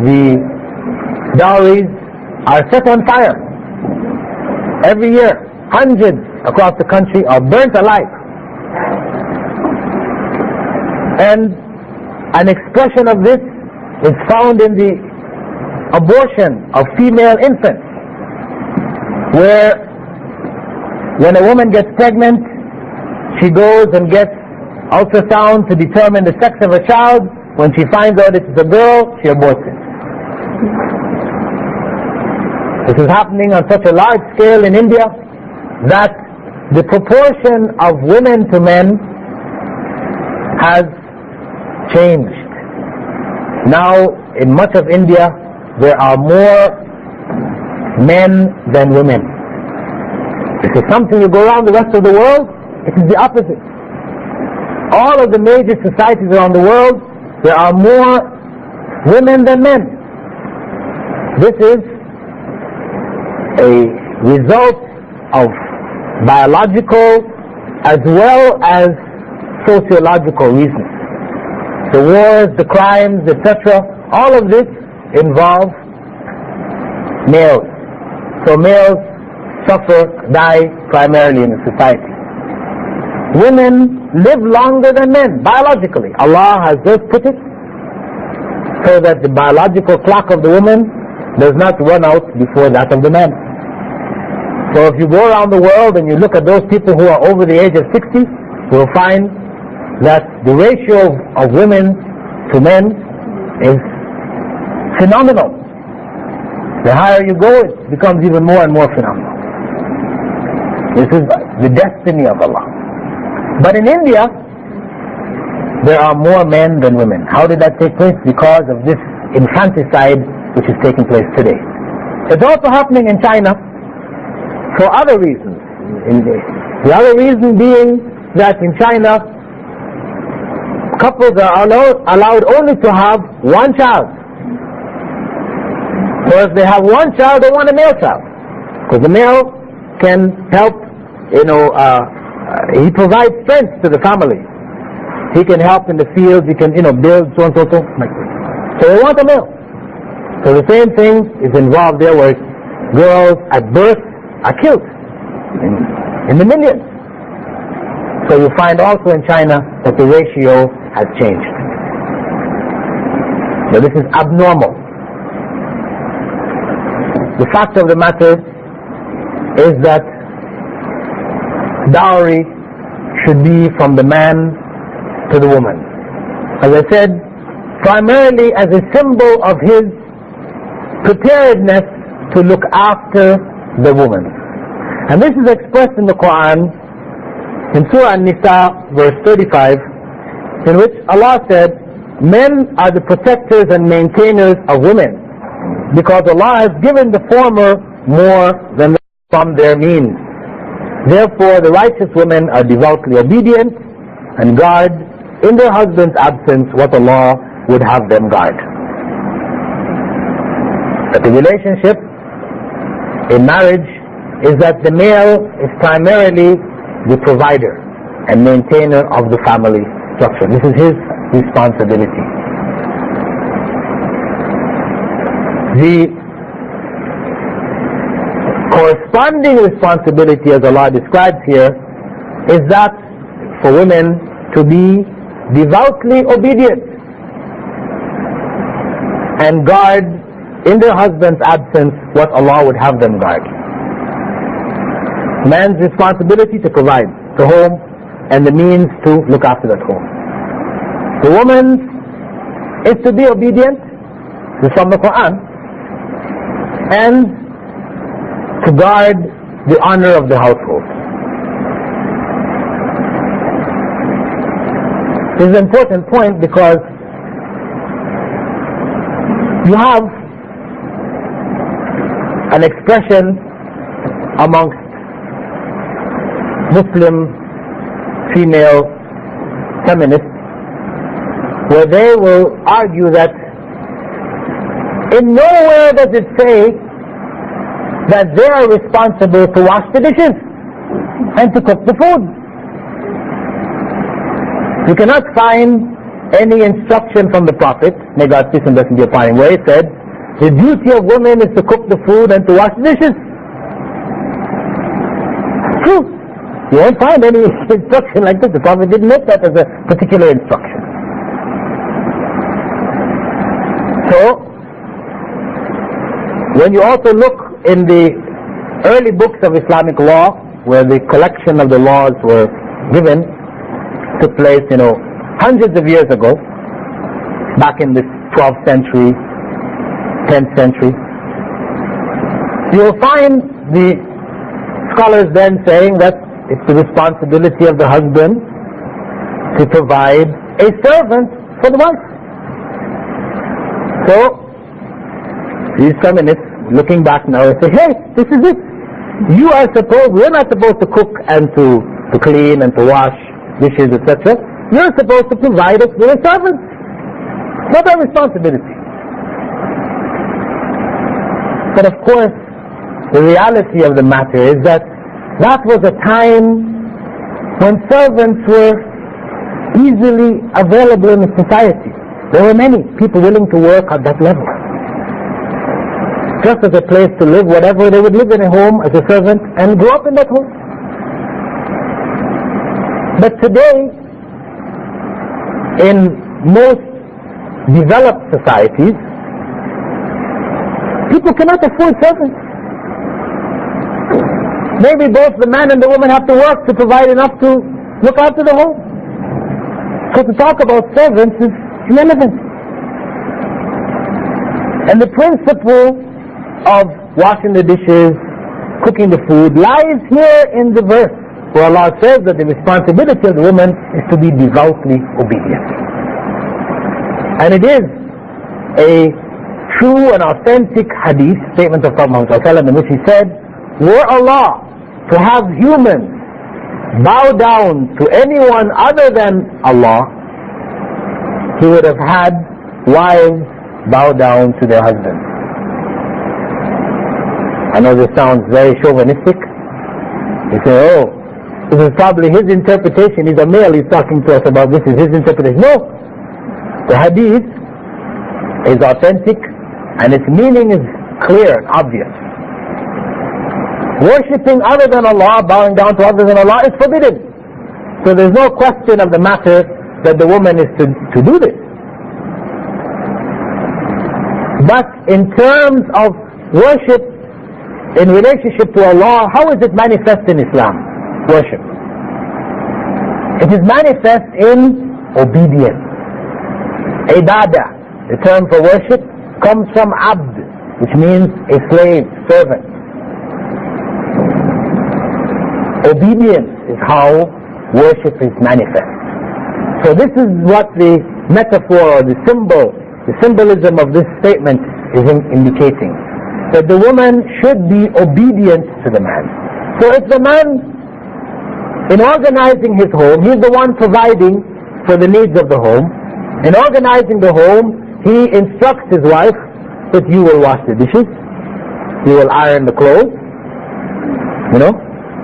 the dowries, are set on fire. Every year, hundreds across the country are burnt alive. And an expression of this is found in the abortion of female infants, where when a woman gets pregnant, she goes and gets ultrasound to determine the sex of her child. When she finds out it's a girl, she aborts it. This is happening on such a large scale in India that the proportion of women to men has changed. Now, in much of India, there are more men than women. This is something you go around the rest of the world, it is the opposite. All of the major societies around the world, there are more women than men. This is a result of biological as well as sociological reasons. The wars, the crimes, etc., all of this involves males. So males suffer, die primarily in a society. Women live longer than men, biologically. Allah has just put it so that the biological clock of the woman does not run out before that of the man. So if you go around the world and you look at those people who are over the age of 60, you'll find that the ratio of women to men is phenomenal. The higher you go, it becomes even more and more phenomenal. This is the destiny of Allah. But in India, there are more men than women. How did that take place? Because of this infanticide which is taking place today. It's also happening in China for other reasons. The other reason being that in China, couples are allowed only to have one child. So if they have one child, they want a male child. Because the male can help, he provides strength to the family. He can help in the fields, he can, build, so and so, like this. So they want a male. So the same thing is involved there, where girls at birth are killed in the millions. So you find also in China that the ratio has changed. So this is abnormal. The fact of the matter is that dowry should be from the man to the woman. As I said, primarily as a symbol of his preparedness to look after the woman. And this is expressed in the Qur'an, in Surah An-Nisa, verse 35, in which Allah said, men are the protectors and maintainers of women, because Allah has given the former more than from their means. Therefore, the righteous women are devoutly obedient and guard in their husband's absence what Allah would have them guard. But the relationship in marriage is that the male is primarily the provider and maintainer of the family structure. This is his responsibility. The corresponding responsibility, as Allah describes here, is that for women to be devoutly obedient and guard in their husband's absence what Allah would have them guard. Man's responsibility to provide the home and the means to look after that home. The woman's is to be obedient to from the Qur'an and to guard the honor of the household. This is an important point because you have an expression amongst Muslim female feminists where they will argue that in nowhere does it say that they are responsible to wash the dishes and to cook the food. You cannot find any instruction from the Prophet, may God peace and blessing be upon him, where he said the duty of women is to cook the food and to wash the dishes. True. You won't find any instruction like this. The Prophet didn't make that as a particular instruction. So, when you also look in the early books of Islamic law, where the collection of the laws were given, took place, hundreds of years ago, back in the 12th century, 10th century, you will find the scholars then saying that it's the responsibility of the husband to provide a servant for the wife. So, these feminists looking back now and say, hey, this is it. We're not supposed to cook and to clean and to wash dishes, etc. You're supposed to provide us with a servant. It's not our responsibility. But of course, the reality of the matter is that was a time when servants were easily available in the society. There were many people willing to work at that level. Just as a place to live, whatever, they would live in a home as a servant and grow up in that home. But today, in most developed societies, people cannot afford servants. Maybe both the man and the woman have to work to provide enough to look after the home. So to talk about servants is irrelevant. And the principle of washing the dishes, cooking the food, lies here in the verse where Allah says that the responsibility of the woman is to be devoutly obedient. And it is a true and authentic hadith statement of Prophet Muhammad ﷺ in which he said, were Allah to have humans bow down to anyone other than Allah, He would have had wives bow down to their husbands. I know this sounds very chauvinistic. You say, oh, this is probably his interpretation. He's a male, he's talking to us about this is his interpretation. No! The hadith is authentic and its meaning is clear and obvious. Worshipping other than Allah, bowing down to other than Allah is forbidden. So there's no question of the matter that the woman is to do this. But in terms of worship in relationship to Allah, how is it manifest in Islam? Worship. It is manifest in obedience. Ibadah, the term for worship, comes from abd, which means a slave, servant. Obedience is how worship is manifest. So this is what the metaphor or the symbolism of this statement is indicating. That the woman should be obedient to the man. So if the man, in organizing his home, he is the one providing for the needs of the home. In organizing the home, he instructs his wife that you will wash the dishes, you will iron the clothes,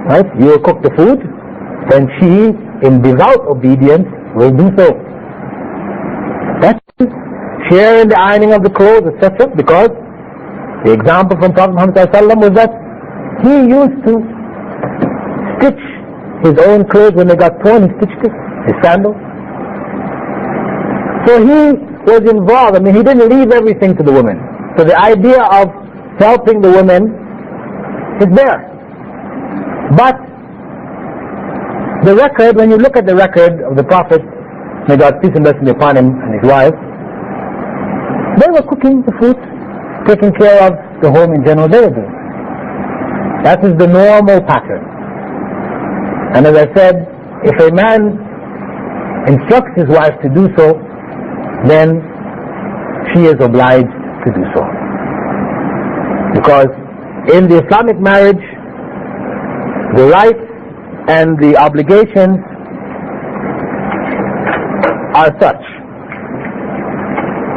right? You will cook the food, then she, in devout obedience, will do so. That's share in the ironing of the clothes, etc. Because the example from Prophet Muhammad ﷺ was that he used to stitch his own clothes when they got torn. He stitched it, his sandals. So he was involved. He didn't leave everything to the women. So the idea of helping the women is there. But the record, when you look at the record of the Prophet, may God peace and blessing be upon him and his wife, they were cooking the food, taking care of the home in general. They were doing. That is the normal pattern. And as I said, if a man instructs his wife to do so, then she is obliged to do so. Because in the Islamic marriage, the rights and the obligations are such.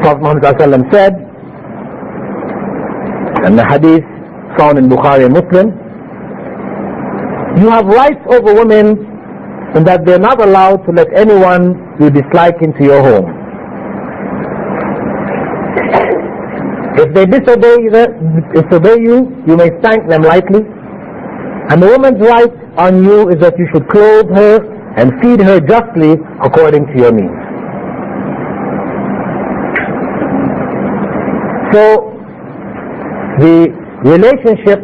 Prophet Muhammad ﷺ said, and the hadith found in Bukhari and Muslim, you have rights over women in that they are not allowed to let anyone you dislike into your home. If they disobey you, you may spank them lightly. And the woman's right on you is that you should clothe her and feed her justly according to your means. So, the relationship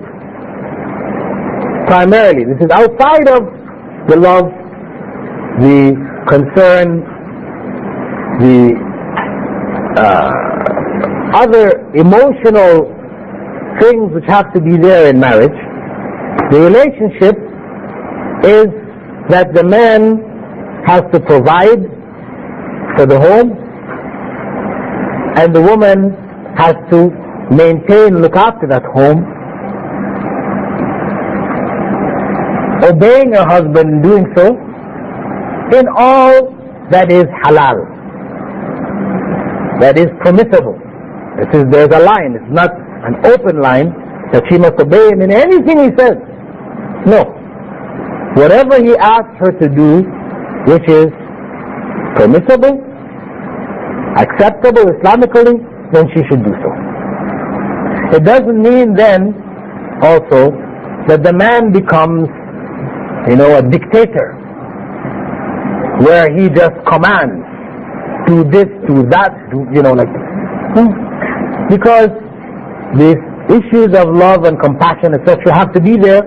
primarily, this is outside of the love, the concern, the other emotional things which have to be there in marriage. The relationship is that the man has to provide for the home and the woman has to maintain, look after that home, obeying her husband and doing so in all that is halal, that is permissible. There's a line, it's not an open line that she must obey him in anything he says. No. Whatever he asks her to do, which is permissible, acceptable Islamically, then she should do so. It doesn't mean then also that the man becomes, a dictator, where he just commands, do this, do that, because these issues of love and compassion, etc., have to be there,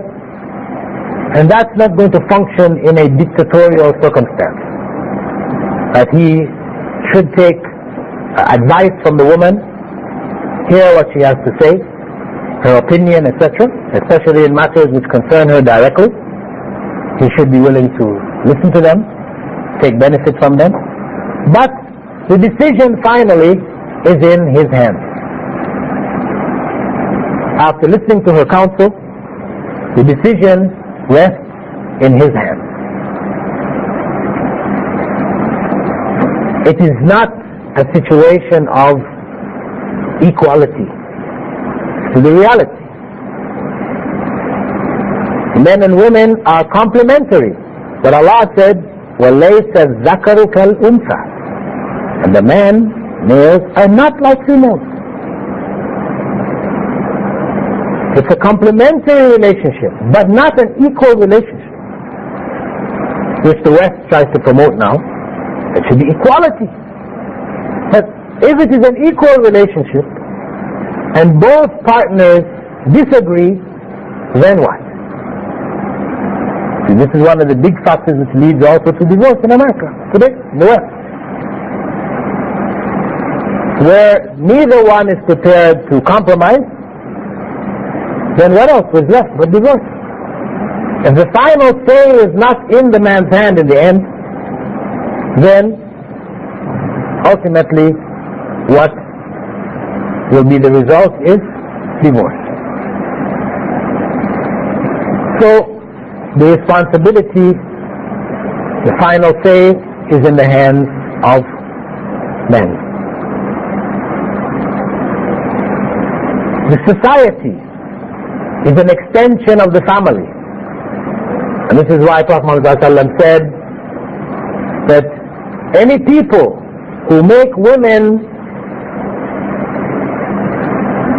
and that's not going to function in a dictatorial circumstance. That he should take advice from the woman, hear what she has to say, her opinion, etc., especially in matters which concern her directly. He should be willing to listen to them, take benefit from them, but the decision finally is in his hands. After listening to her counsel, the decision rests in his hands. It is not a situation of equality. It's the reality. Men and women are complementary. But Allah said, وَلَيْسَ الذَّكَرُ كَالْأُنْثَى, and the males are not like females. It's a complementary relationship, but not an equal relationship, which the West tries to promote now. It should be equality. But if it is an equal relationship, and both partners disagree, then what? See, this is one of the big factors which leads also to divorce in America today, in the West, where neither one is prepared to compromise. Then what else was left but divorce? If the final say is not in the man's hand in the end, then ultimately what will be the result is divorce. So the responsibility, the final say, is in the hands of men. The society is an extension of the family. And this is why Prophet Muhammad ﷺ said that any people who make women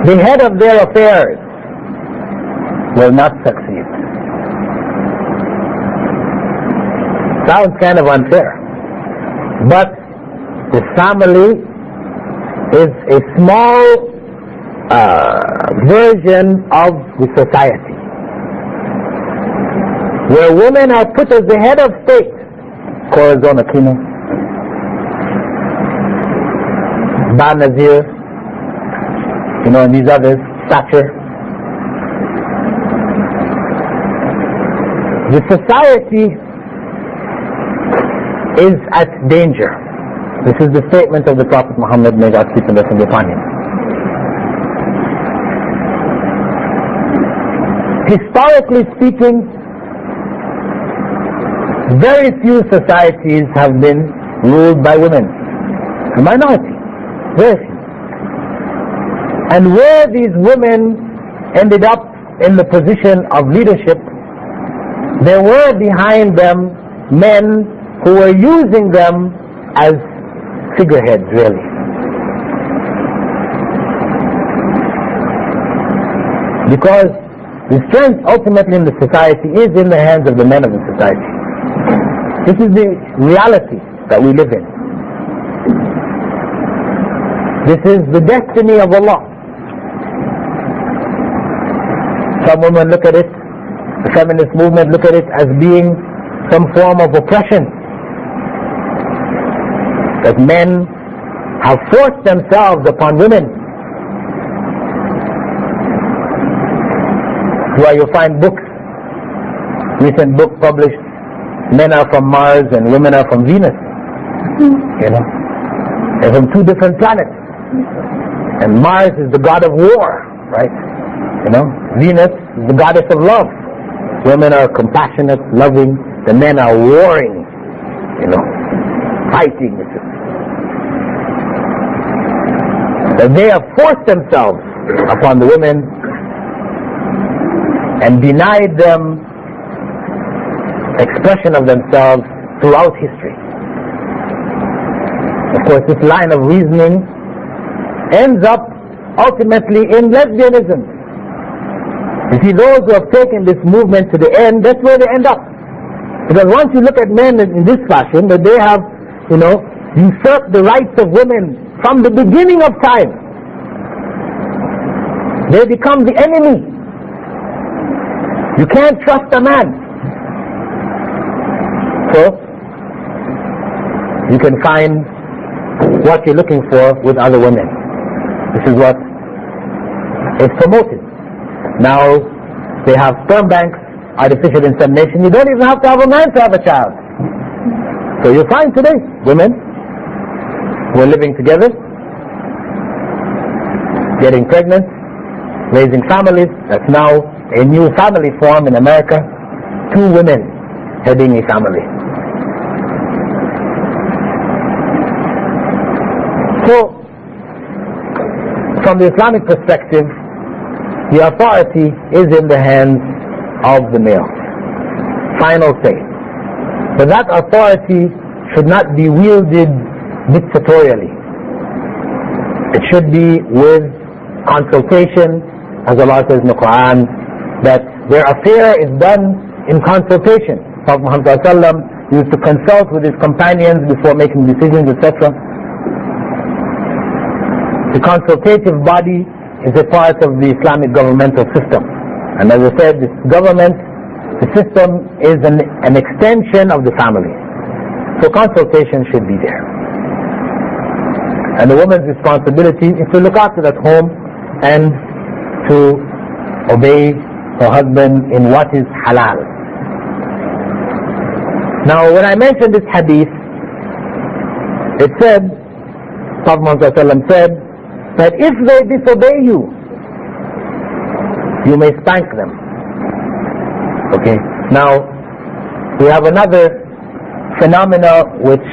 the head of their affairs will not succeed. Sounds kind of unfair, but the family is a small version of the society, where women are put as the head of state. Corazon Aquino, Banazir, and these others, Thatcher. The society is at danger. This is the statement of the Prophet Muhammad, may God keep him upon him. Historically speaking, very few societies have been ruled by women. A minority. Very few. And where these women ended up in the position of leadership, there were behind them men who were using them as figureheads, really. Because the strength ultimately in the society is in the hands of the men of the society. This is the reality that we live in. This is the destiny of Allah. Some women look at it, the feminist movement look at it as being some form of oppression. That men have forced themselves upon women. Where you find books, recent book published, men are from Mars and women are from Venus. They're from two different planets. And Mars is the god of war, right? Venus is the goddess of love. Women are compassionate, loving. The men are warring, fighting. That they have forced themselves upon the women and denied them expression of themselves throughout history. Of course, this line of reasoning ends up ultimately in lesbianism. You see, those who have taken this movement to the end, that's where they end up. Because once you look at men in this fashion, that they have, usurped the rights of women from the beginning of time, they become the enemy. You can't trust a man. So, you can find what you're looking for with other women. This is what is promoted. Now, they have sperm banks, artificial insemination. You don't even have to have a man to have a child. So you find today women who are living together, getting pregnant, raising families. That's now a new family form in America. 2 women heading a family. So, from the Islamic perspective, the authority is in the hands of the male. Final say. But that authority should not be wielded dictatorially. It should be with consultation, as Allah says in the Qur'an, that their affair is done in consultation. Prophet Muhammad ﷺ used to consult with his companions before making decisions, etc. The consultative body is a part of the Islamic governmental system. And as I said, this government, the system is an extension of the family. So consultation should be there. And the woman's responsibility is to look after that home and to obey her husband in what is halal. Now, when I mentioned this hadith, it said, Prophet Muhammad ﷺ said, that if they disobey you, you may spank them. Okay. Now, we have another phenomena which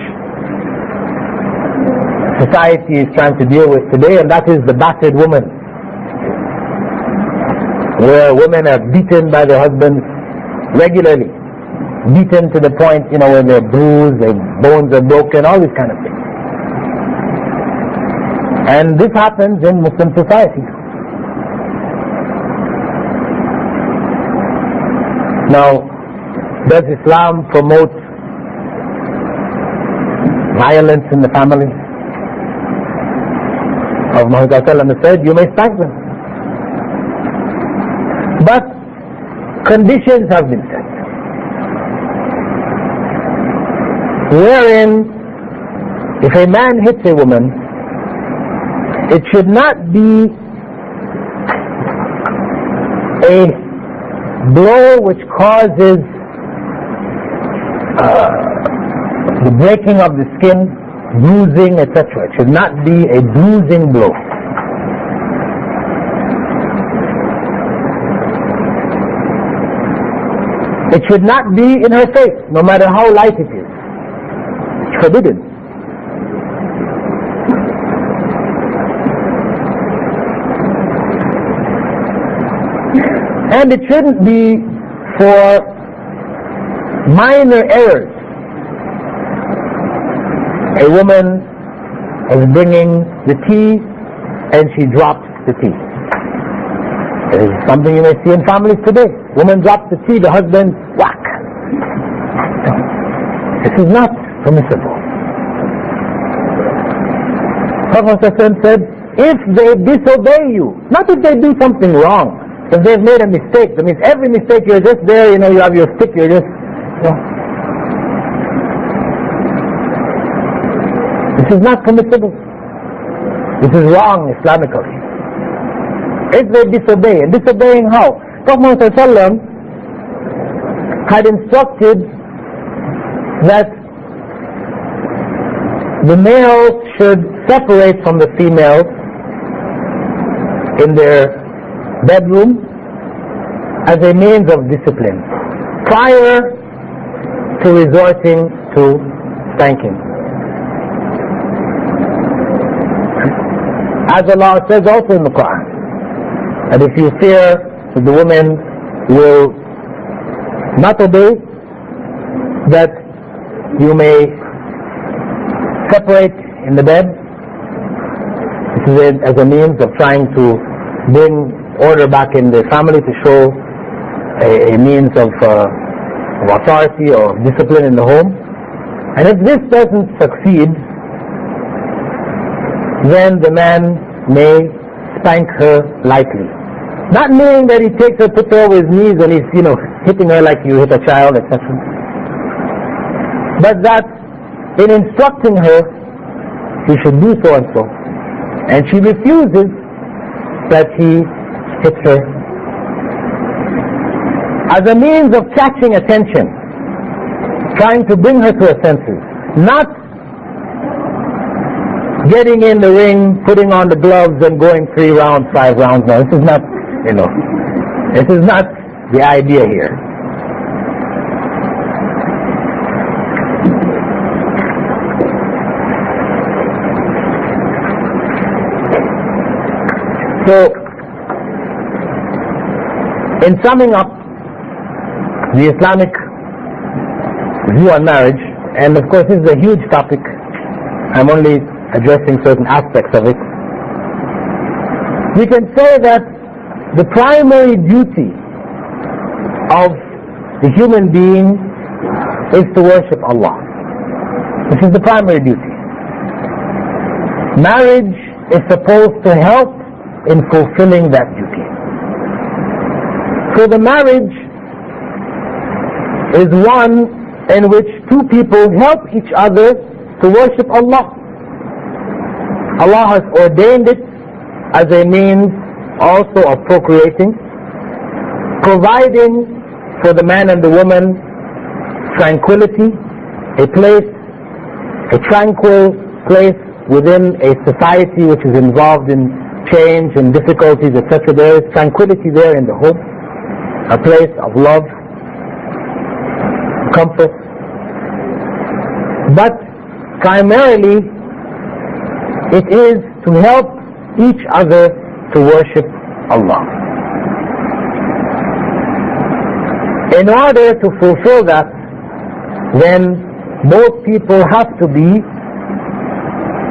society is trying to deal with today, and that is the battered woman, where women are beaten by their husbands regularly, beaten to the point, where they're bruised, their bones are broken, all these kind of things. And this happens in Muslim society. Now, does Islam promote violence in the family? Muhammad ﷺ said, you may spank them. But conditions have been set, wherein if a man hits a woman, it should not be a blow which causes the breaking of the skin, bruising, etc. It should not be a bruising blow. It should not be in her face, no matter how light it is. It's forbidden. And it shouldn't be for minor errors. A woman is bringing the tea and she drops the tea. It is something you may see in families today. Woman drops the tea, the husband whack. This is not permissible. Prophet said, if they disobey you, not if they do something wrong, if they've made a mistake, that means every mistake you're just there, you have your stick, you're just, This is not permissible. This is wrong Islamically. If they disobey, and disobeying how? Prophet ﷺ had instructed that the males should separate from the females in their bedroom as a means of discipline prior to resorting to spanking. As Allah says also in the Qur'an, that if you fear that the woman will not obey, that you may separate in the bed. This is as a means of trying to bring order back in the family, to show a means of authority or discipline in the home. And if this doesn't succeed, then the man may spank her lightly. Not meaning that he takes her, puts her over his knees and he's, hitting her like you hit a child, etc. But that in instructing her, you should do so and so. And she refuses, that he hits her. As a means of catching attention, trying to bring her to her senses. Not getting in the ring, putting on the gloves and going 3 rounds, 5 rounds. No, this is not, this is not the idea here. So, in summing up the Islamic view on marriage, and of course this is a huge topic, I'm only addressing certain aspects of it. We can say that the primary duty of the human being is to worship Allah. This is the primary duty. Marriage is supposed to help in fulfilling that duty. So the marriage is one in which two people help each other to worship Allah. Allah has ordained it as a means also of procreating, providing for the man and the woman tranquility, a tranquil place within a society which is involved in change and difficulties, etc. There is tranquility there in the home, a place of love, comfort. But primarily it is to help each other to worship Allah. In order to fulfill that, then both people have to be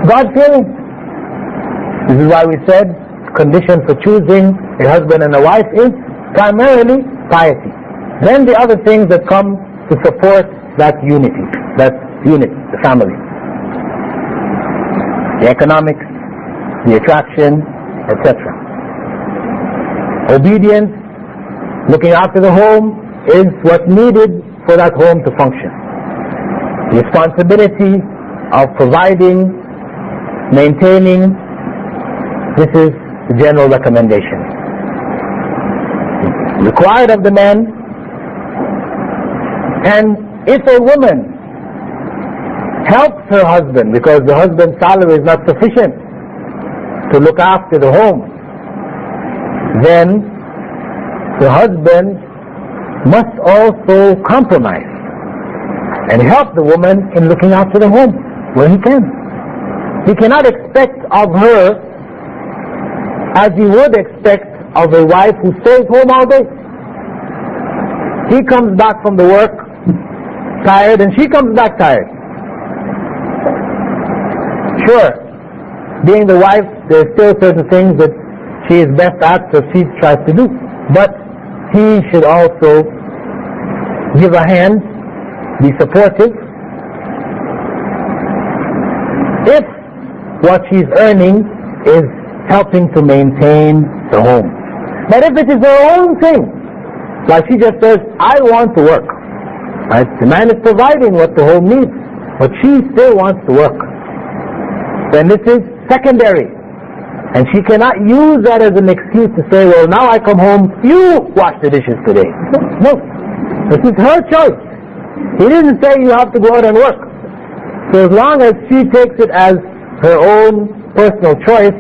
God-fearing. This is why we said condition for choosing a husband and a wife is primarily piety. Then the other things that come to support that unity, the family. The economics, the attraction, etc. Obedience Looking after the home is what's needed for that home to function. The responsibility of providing, maintaining, this is the general recommendation. Required of the man. And if a woman helps her husband because the husband's salary is not sufficient to look after the home, then the husband must also compromise and help the woman in looking after the home where he can. He cannot expect of her as he would expect of a wife who stays home all day. He comes back from the work tired and she comes back tired. Sure, being the wife, there are still certain things that she is best at, so she tries to do. But he should also give a hand, be supportive. If what she's earning is helping to maintain the home. But if it is her own thing, like she just says, I want to work. Right? The man is providing what the home needs, but she still wants to work. Then this is secondary. And she cannot use that as an excuse to say, well, now I come home, you wash the dishes today. No. This is her choice. He didn't say you have to go out and work. So as long as she takes it as her own personal choice,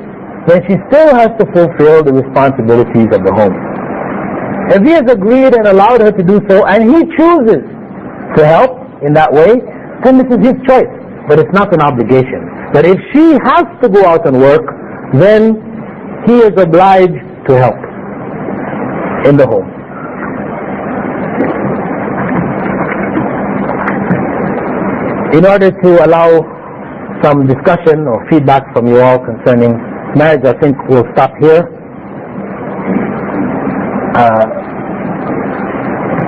then she still has to fulfill the responsibilities of the home. If he has agreed and allowed her to do so, and he chooses to help in that way, then this is his choice. But it's not an obligation. But if she has to go out and work, then he is obliged to help in the home. In order to allow some discussion or feedback from you all concerning marriage, I think we'll stop here.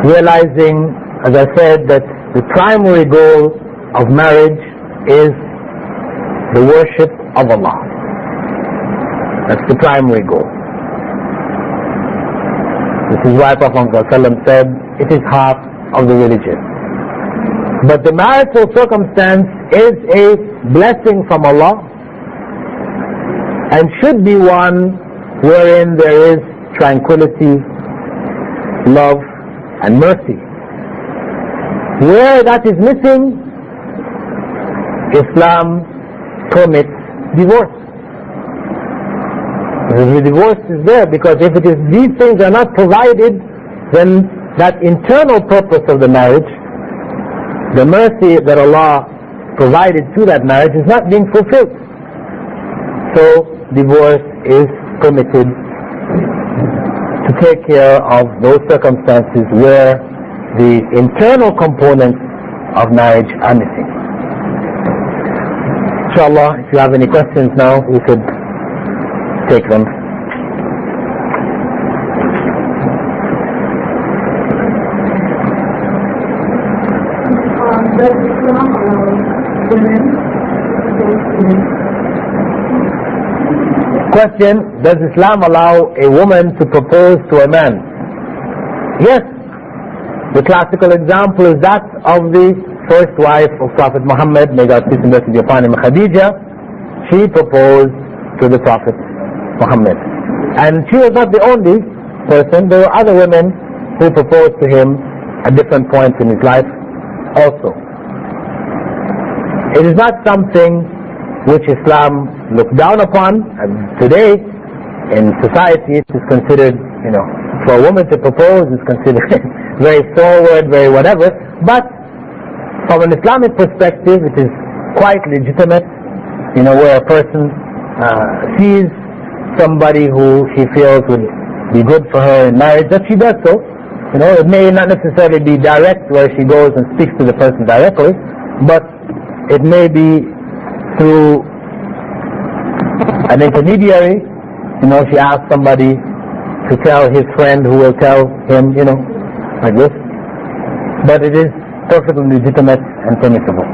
Realizing, as I said, that the primary goal of marriage is the worship of Allah. That's the primary goal. This is why Prophet ﷺ said, it is half of the religion. But the marital circumstance is a blessing from Allah and should be one wherein there is tranquility, love, and mercy. Where that is missing, Islam permits divorce. The divorce is there because if it is these things are not provided, then that internal purpose of the marriage, the mercy that Allah provided through that marriage, is not being fulfilled. So divorce is permitted to take care of those circumstances where the internal components of marriage are missing. Inshallah, if you have any questions now, we could take them. Does Islam allow women to Question, does Islam allow a woman to propose to a man? Yes. The classical example is that of the first wife of Prophet Muhammad, may God peace and blessings be upon him, Khadija. She proposed to the Prophet Muhammad. And she was not the only person. There were other women who proposed to him at different points in his life also. It is not something which Islam looked down upon, and today in society it is considered, for a woman to propose is considered very forward, very whatever, but from an Islamic perspective it is quite legitimate, where a person sees somebody who she feels would be good for her in marriage, that she does so. It may not necessarily be direct where she goes and speaks to the person directly, but it may be through an intermediary. She asks somebody to tell his friend who will tell him, like this. But it is perfectly legitimate and permissible.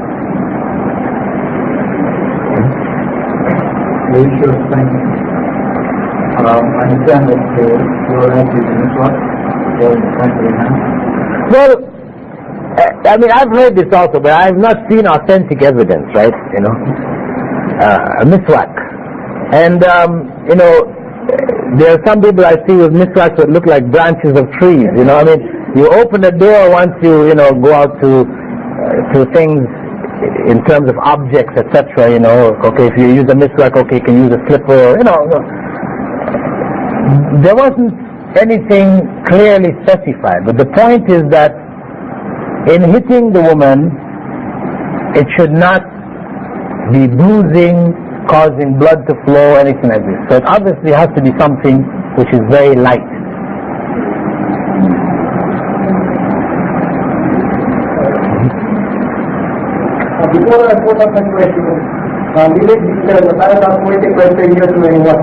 Very sure, thank you. I understand that your answer is in Islam. here in the country now? Well, I mean, I've heard this also, but I've not seen authentic evidence, right? You know, miswak. And, you know, there are some people I see with miswaks that look like branches of trees, you know. I mean, you open the door once you know, go out to things in terms of objects, etc., you know. Okay, if you use a miswak, okay, you can use a slipper, you know. There wasn't anything clearly specified, but the point is that in hitting the woman, it should not be bruising, causing blood to flow, anything like this. So it obviously has to be something which is very light. Before I put up a question, I have a question here to anyone.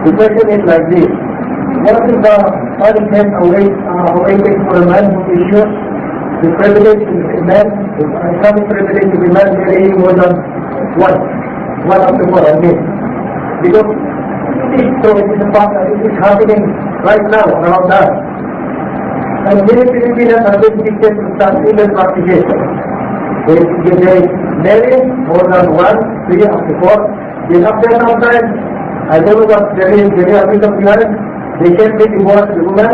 The question is like this: what is the punishment awaiting for a man who issues the privilege to a man, the Islamic privilege to be man marrying more than one of the four? I mean, because it is a fact that it is happening right now around us. And many Filipinos are being addicted to some illegal practices. They marry more than one, three, up to four. Then after some time, I don't know what there is a bit of blood, they can divorce the woman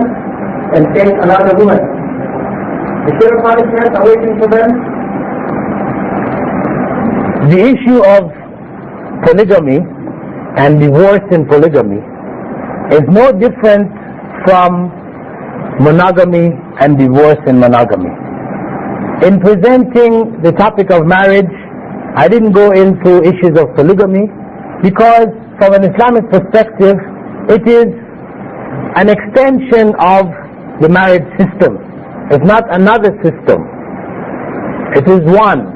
and take another woman. Is there a punishment awaiting for them? The issue of polygamy and divorce in polygamy is no different from monogamy and divorce in monogamy. In presenting the topic of marriage, I didn't go into issues of polygamy because from an Islamic perspective, it is an extension of the marriage system. It's not another system. It is one.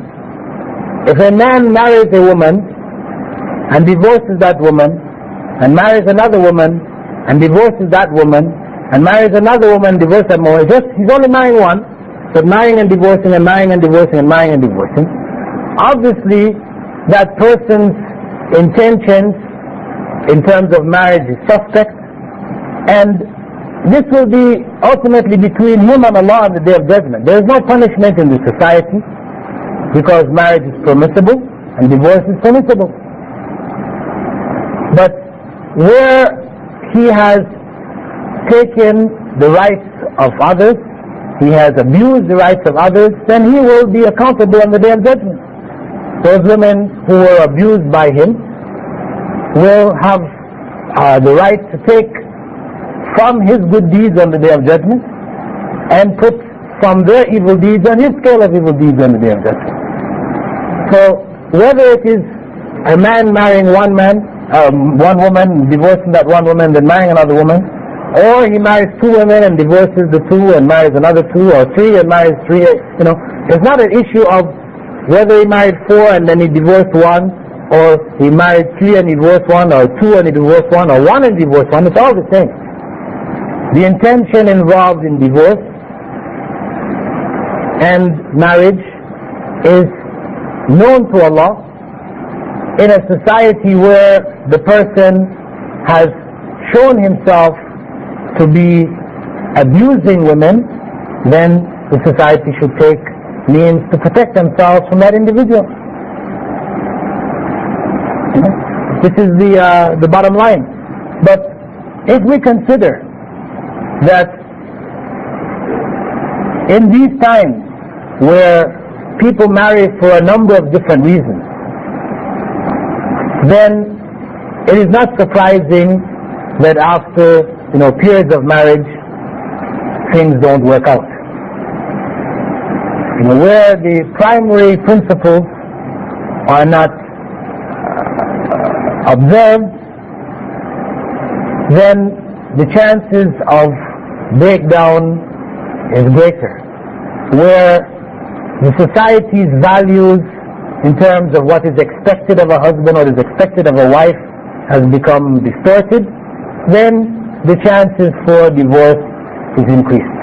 If a man marries a woman and divorces that woman, and marries another woman and divorces that woman, and marries another woman, divorces that woman, he's only marrying one, but marrying and divorcing and marrying and divorcing and marrying and divorcing. Obviously, that person's intentions in terms of marriage is suspect, and this will be ultimately between him and Allah on the Day of Judgment. There is no punishment in the society because marriage is permissible and divorce is permissible. But where he has taken the rights of others, he has abused the rights of others, then he will be accountable on the Day of Judgment. Those women who were abused by him will have the right to take from his good deeds on the Day of Judgment and put from their evil deeds on his scale of evil deeds on the Day of Judgment. So whether it is a man marrying one woman, divorcing that one woman, then marrying another woman, or he marries two women and divorces the two and marries another two, or three and marries three, you know, it's not an issue of whether he married four and then he divorced one, or he married three and he divorced one, or two and he divorced one, or one and divorced one. It's all the same. The intention involved in divorce and marriage is known to Allah. In a society where the person has shown himself to be abusing women, then the society should take means to protect themselves from that individual. This is the bottom line. But if we consider that in these times where people marry for a number of different reasons, then it is not surprising that after periods of marriage things don't work out. Where the primary principles are not observed, then the chances of breakdown is greater. Where the society's values in terms of what is expected of a husband or is expected of a wife has become distorted, then the chances for divorce is increased.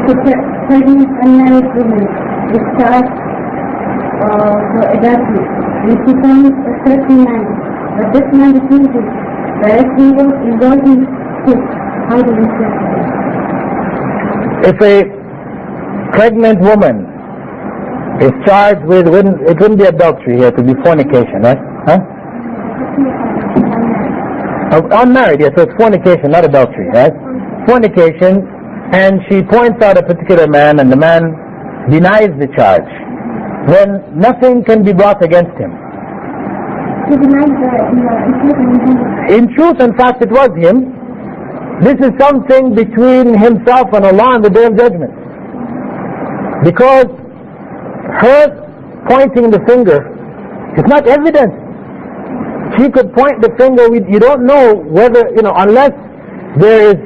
Pregnant unmarried women start for adultery. And she finds a certain man, but this man refuses But if he wasn't sick, how do we say that? If a pregnant woman is charged with, it wouldn't be adultery here, to be fornication, right? Huh? Unmarried, yes, so it's fornication, not adultery, right? Fornication, and she points out a particular man and the man denies the charge, then nothing can be brought against him. He denied that In truth, in fact, it was him. This is something between himself and Allah on the Day of Judgment. Because her pointing the finger is not evidence. She could point the finger, you don't know whether, unless there is,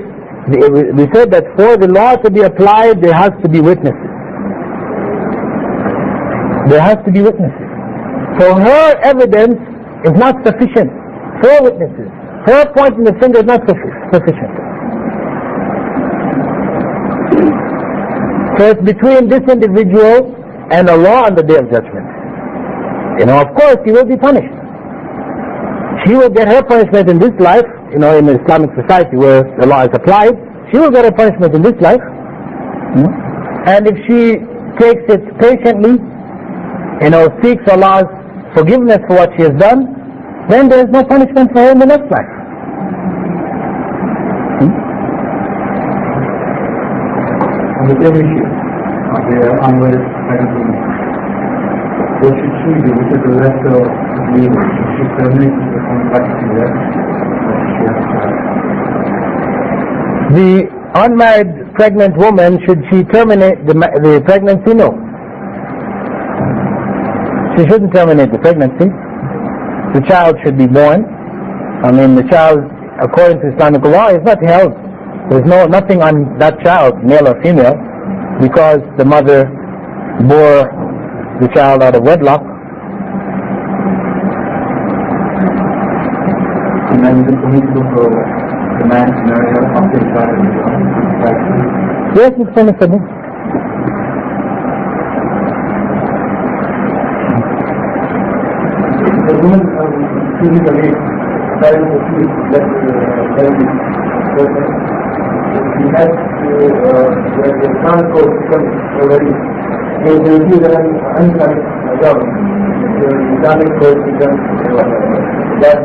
we said that for the law to be applied, there has to be witnesses. There has to be witnesses. So her evidence is not sufficient. 4 witnesses. Her pointing the finger is not sufficient. So it's between this individual and Allah on the Day of Judgment. Of course, he will be punished. She will get her punishment in this life, in an Islamic society where the law is applied. She will get her punishment in this life. And if she takes it patiently, seeks Allah's forgiveness for what she has done, then there is no punishment for her in the next life. On the same issue of the unwed pregnant woman, what should she do? Which is the rest of the legal? Should she terminate the contract to that? Or should she have a child? The unmarried pregnant woman, should she terminate the pregnancy? No. She shouldn't terminate the pregnancy. The child should be born. The child, according to Islamic law, is not held. There's nothing on that child, male or female, because the mother bore the child out of wedlock. And then is it permissible for the man to marry her after the child is born? Yes, it's permissible. The woman physically trying to keep that person, he has to, when the transport becomes already, they will be an Islamic government. The Islamic court becomes that.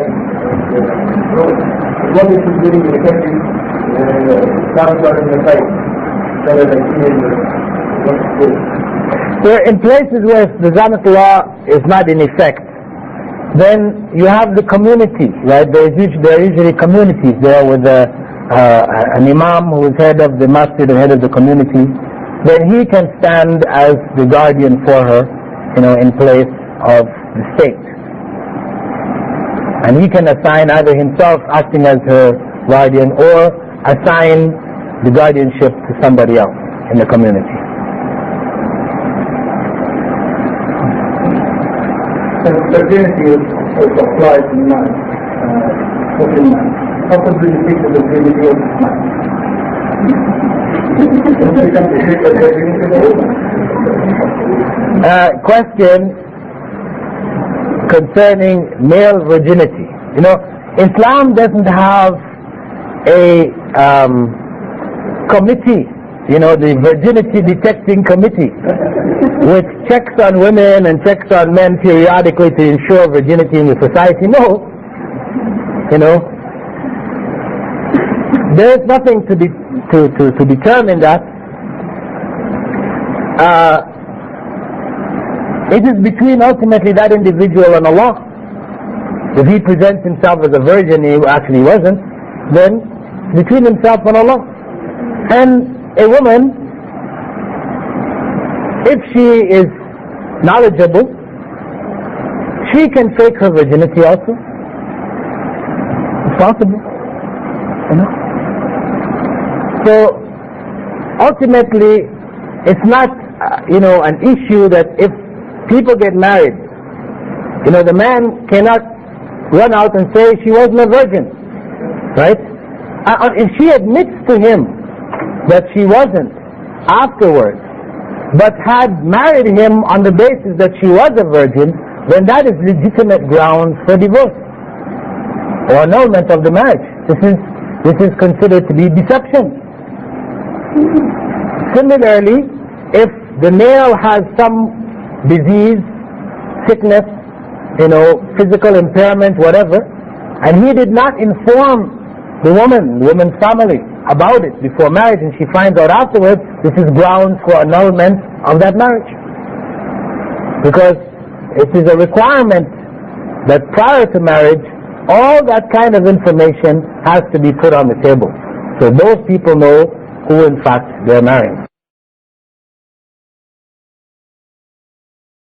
What is doing in the country, transport in the site, rather than what to do. So in places where the Islamic law is not in effect, then you have the community, right? There are usually communities there with an imam who is head of the masjid and head of the community. Then he can stand as the guardian for her, in place of the state. And he can assign either himself acting as her guardian or assign the guardianship to somebody else in the community. Virginity is applied to man, Muslim man. How could we speak to the virginity of man? Question concerning male virginity. Islam doesn't have a committee, the virginity detecting committee, which checks on women and checks on men periodically to ensure virginity in the society. No. There is nothing to determine that. It is between ultimately that individual and Allah. If he presents himself as a virgin, he actually wasn't, then between himself and Allah. And a woman, if she is knowledgeable, she can fake her virginity also. It's possible. So ultimately, it's not an issue that if people get married, the man cannot run out and say she wasn't a virgin, right? If she admits to him that she wasn't afterwards, but had married him on the basis that she was a virgin, then that is legitimate grounds for divorce. or annulment of the marriage. This is considered to be deception. Similarly, if the male has some disease, sickness, physical impairment, whatever, and he did not inform the woman's family about it before marriage, and she finds out afterwards, this is grounds for annulment of that marriage. Because it is a requirement that prior to marriage, all that kind of information has to be put on the table, so both people know who in fact they're marrying.